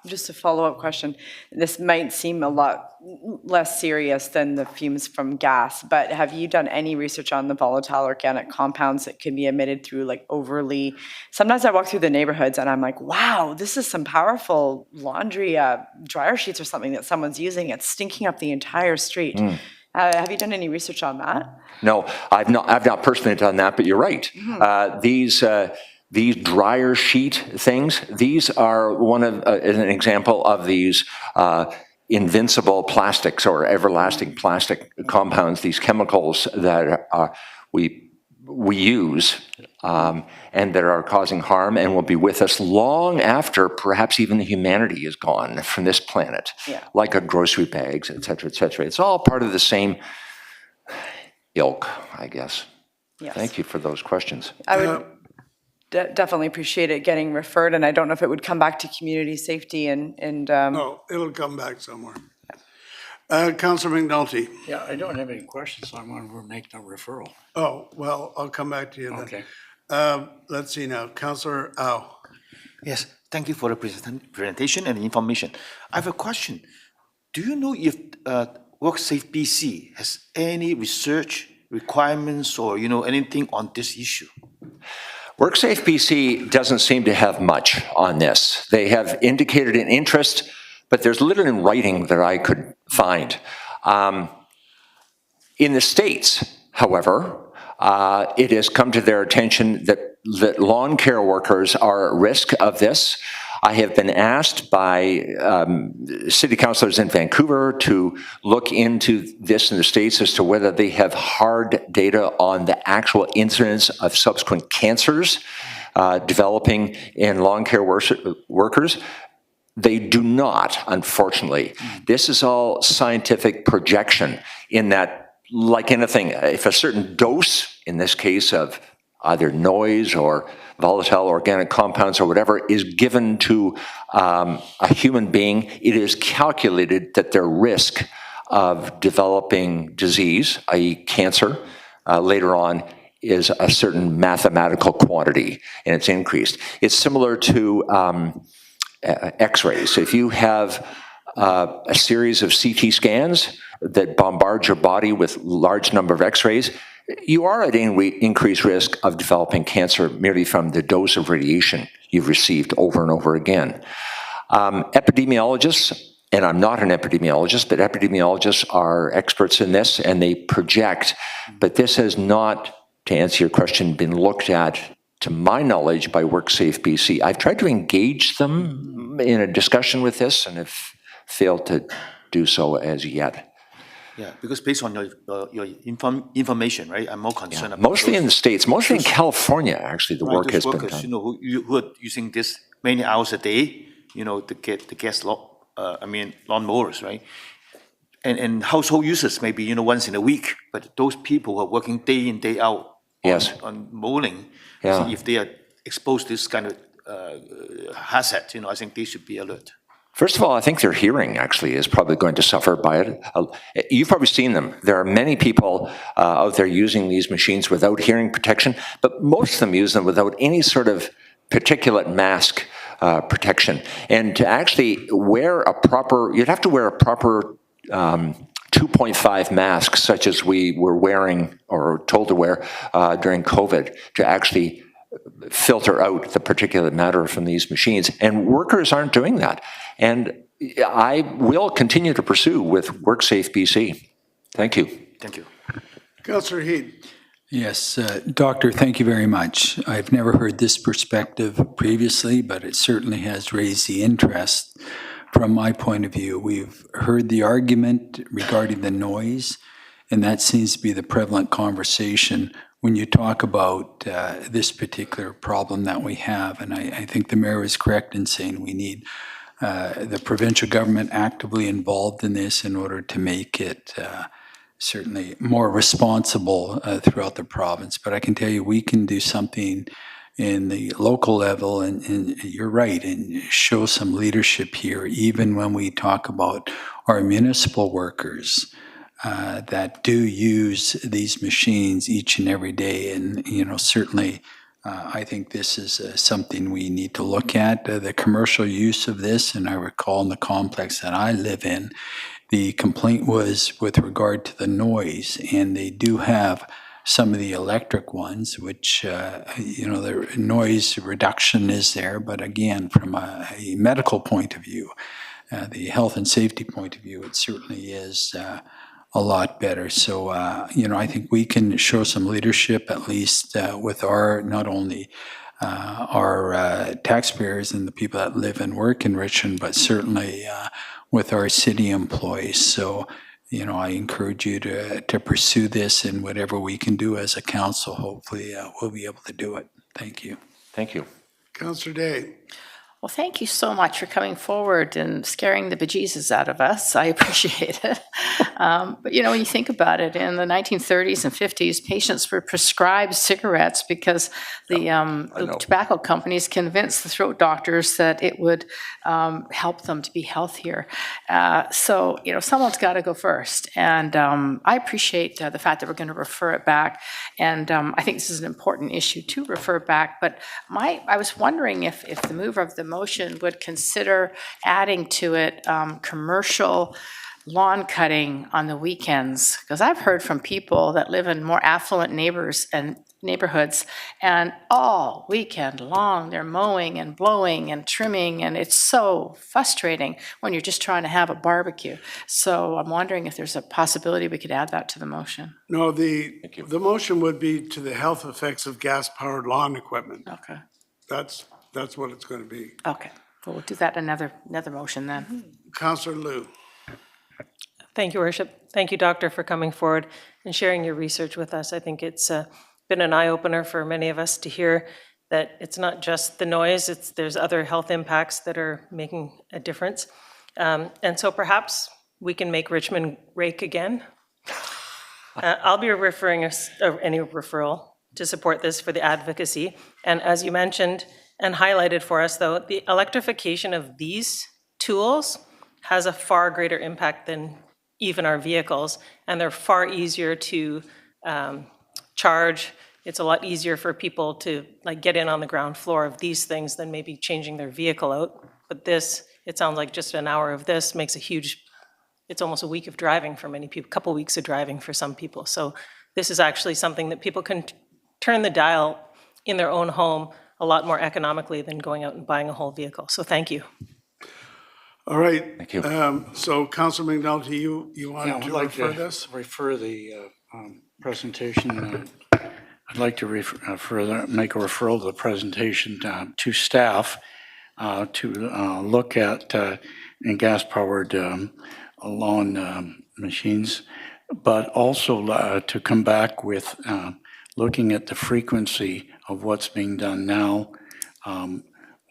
Just a follow-up question. This might seem a lot less serious than the fumes from gas, but have you done any research on the volatile organic compounds that can be emitted through like overly... Sometimes I walk through the neighborhoods and I'm like, wow, this is some powerful laundry dryer sheets or something that someone's using. It's stinking up the entire street. Have you done any research on that? No, I've not personally done that, but you're right. these dryer sheet things, these are an example of these invincible plastics or everlasting plastic compounds, these chemicals that we use and that are causing harm and will be with us long after perhaps even humanity is gone from this planet, like our grocery bags, et cetera, et cetera. It's all part of the same ilk, I guess. Yes. Thank you for those questions. I would definitely appreciate it getting referred, and I don't know if it would come back to community safety and No, it'll come back somewhere. Councillor McNulty. Yeah, I don't have any questions, so I want to make the referral. Oh, well, I'll come back to you then. Okay. Let's see now. Councillor Au. Yes, thank you for the presentation and information. I have a question. Do you know if WorkSafe BC has any research requirements or, anything on this issue? WorkSafe BC doesn't seem to have much on this. They have indicated an interest, but there's little in writing that I could find. In the States, however, it has come to their attention that lawn care workers are at risk of this. I have been asked by city councilors in Vancouver to look into this in the States as to whether they have hard data on the actual incidence of subsequent cancers developing in lawn care workers. They do not, unfortunately. This is all scientific projection in that, like anything, if a certain dose, in this case of either noise or volatile organic compounds or whatever, is given to a human being, it is calculated that their risk of developing disease, i.e. cancer, later on is a certain mathematical quantity, and it's increased. It's similar to X-rays. If you have a series of CT scans that bombard your body with large number of X-rays, you are at increased risk of developing cancer merely from the dose of radiation you've received over and over again. Epidemiologists, and I'm not an epidemiologist, but epidemiologists are experts in this, and they project, but this has not, to answer your question, been looked at, to my knowledge, by WorkSafe BC. I've tried to engage them in a discussion with this and have failed to do so as yet. Yeah, because based on your information, right, I'm more concerned about mostly those, in the States, mostly in California, actually, the work has been workers, done. who are using this many hours a day, to get the gas lawnmowers, right? And household users maybe, once in a week, but those people who are working day in, day out on mowing, so if they are exposed to this kind of hazard, I think they should be alert. First of all, I think their hearing actually is probably going to suffer by it. You've probably seen them. There are many people out there using these machines without hearing protection, but most of them use them without any sort of particulate mask protection. And to actually wear a proper, you'd have to wear a proper 2.5 mask, such as we were wearing or told to wear during COVID, to actually filter out the particulate matter from these machines. And workers aren't doing that. And I will continue to pursue with WorkSafe BC. Thank you. Thank you. Councillor Heed. Yes, Doctor, thank you very much. I've never heard this perspective previously, but it certainly has raised the interest from my point of view. We've heard the argument regarding the noise, and that seems to be the prevalent conversation when you talk about this particular problem that we have. And I think the mayor is correct in saying we need the provincial government actively involved in this in order to make it certainly more responsible throughout the province. But I can tell you we can do something in the local level, and you're right, and show some leadership here, even when we talk about our municipal workers that do use these machines each and every day. And, certainly I think this is something we need to look at. The commercial use of this, and I recall in the complex that I live in, the complaint was with regard to the noise, and they do have some of the electric ones, which, the noise reduction is there. But again, from a medical point of view, the health and safety point of view, it certainly is a lot better. So, I think we can show some leadership, at least with our not only our taxpayers and the people that live and work in Richmond, but certainly with our city employees. So, I encourage you to pursue this, and whatever we can do as a council, hopefully we'll be able to do it. Thank you. Thank you. Councillor Day. Well, thank you so much for coming forward and scaring the bejesus out of us. I appreciate it. But when you think about it, in the 1930s and 50s, patients were prescribed cigarettes because the tobacco companies convinced the throat doctors that it would help them to be healthier. So, someone's got to go first. And I appreciate the fact that we're going to refer it back. And I think this is an important issue to refer back. But I was wondering if the mover of the motion would consider adding to it commercial lawn cutting on the weekends, because I've heard from people that live in more affluent neighborhoods, and all weekend long they're mowing and blowing and trimming, and it's so frustrating when you're just trying to have a barbecue. So I'm wondering if there's a possibility we could add that to the motion. No, the motion would be to the health effects of gas-powered lawn equipment. Okay. That's what it's going to be. Okay. Well, we'll do that in another motion then. Councillor Liu. Thank you, Worship. Thank you, Doctor, for coming forward and sharing your research with us. I think it's been an eye-opener for many of us to hear that it's not just the noise, there's other health impacts that are making a difference. And so perhaps we can make Richmond rake again. I'll be referring any referral to support this for the advocacy. And as you mentioned and highlighted for us, though, the electrification of these tools has a far greater impact than even our vehicles, and they're far easier to charge. It's a lot easier for people to get in on the ground floor of these things than maybe changing their vehicle out. But this, it sounds like just an hour of this makes it's almost a week of driving for many people, a couple weeks of driving for some people. So this is actually something that people can turn the dial in their own home a lot more economically than going out and buying a whole vehicle. So thank you. All right. Thank you. So Councillor McNulty, you wanted to refer this? Refer the presentation. I'd like to make a referral to the presentation to staff to look at gas-powered lawn machines, but also to come back with looking at the frequency of what's being done now,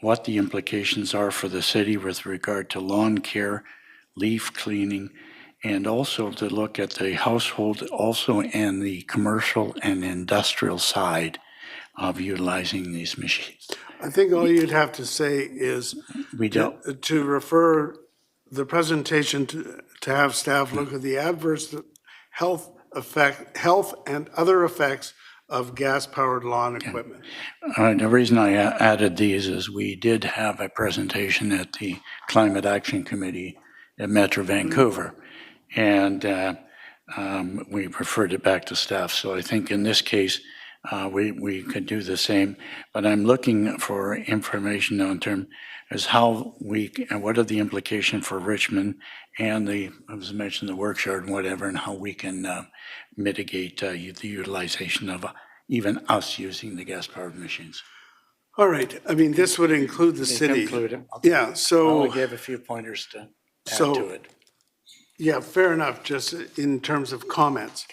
what the implications are for the city with regard to lawn care, leaf cleaning, and also to look at the household also and the commercial and industrial side of utilizing these machines. I think all you'd have to say is to refer the presentation to have staff look at the adverse health and other effects of gas-powered lawn equipment. The reason I added these is we did have a presentation at the Climate Action Committee at Metro Vancouver, and we referred it back to staff. So I think in this case, we could do the same, but I'm looking for information on terms as how what are the implications for Richmond and as mentioned, the work yard and whatever, and how we can mitigate the utilization of even us using the gas-powered machines. All right. I mean, this would include the city. Include it. Yeah, so. I only gave a few pointers to add to it. Yeah, fair enough, just in terms of comments.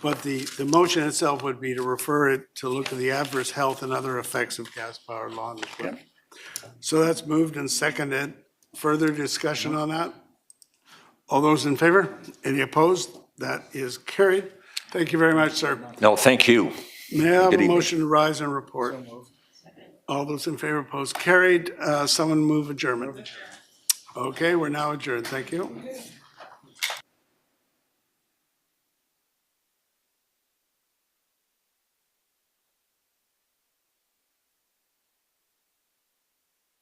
But the motion itself would be to refer it to look at the adverse health and other effects of gas-powered lawn equipment. So that's moved and seconded. Further discussion on that? All those in favor? Any opposed? That is carried. Thank you very much, sir. No, thank you. May I have Good a evening. motion to rise and report? All those in favor, opposed, carried. Someone move adjournment. Okay, we're now adjourned. Thank you.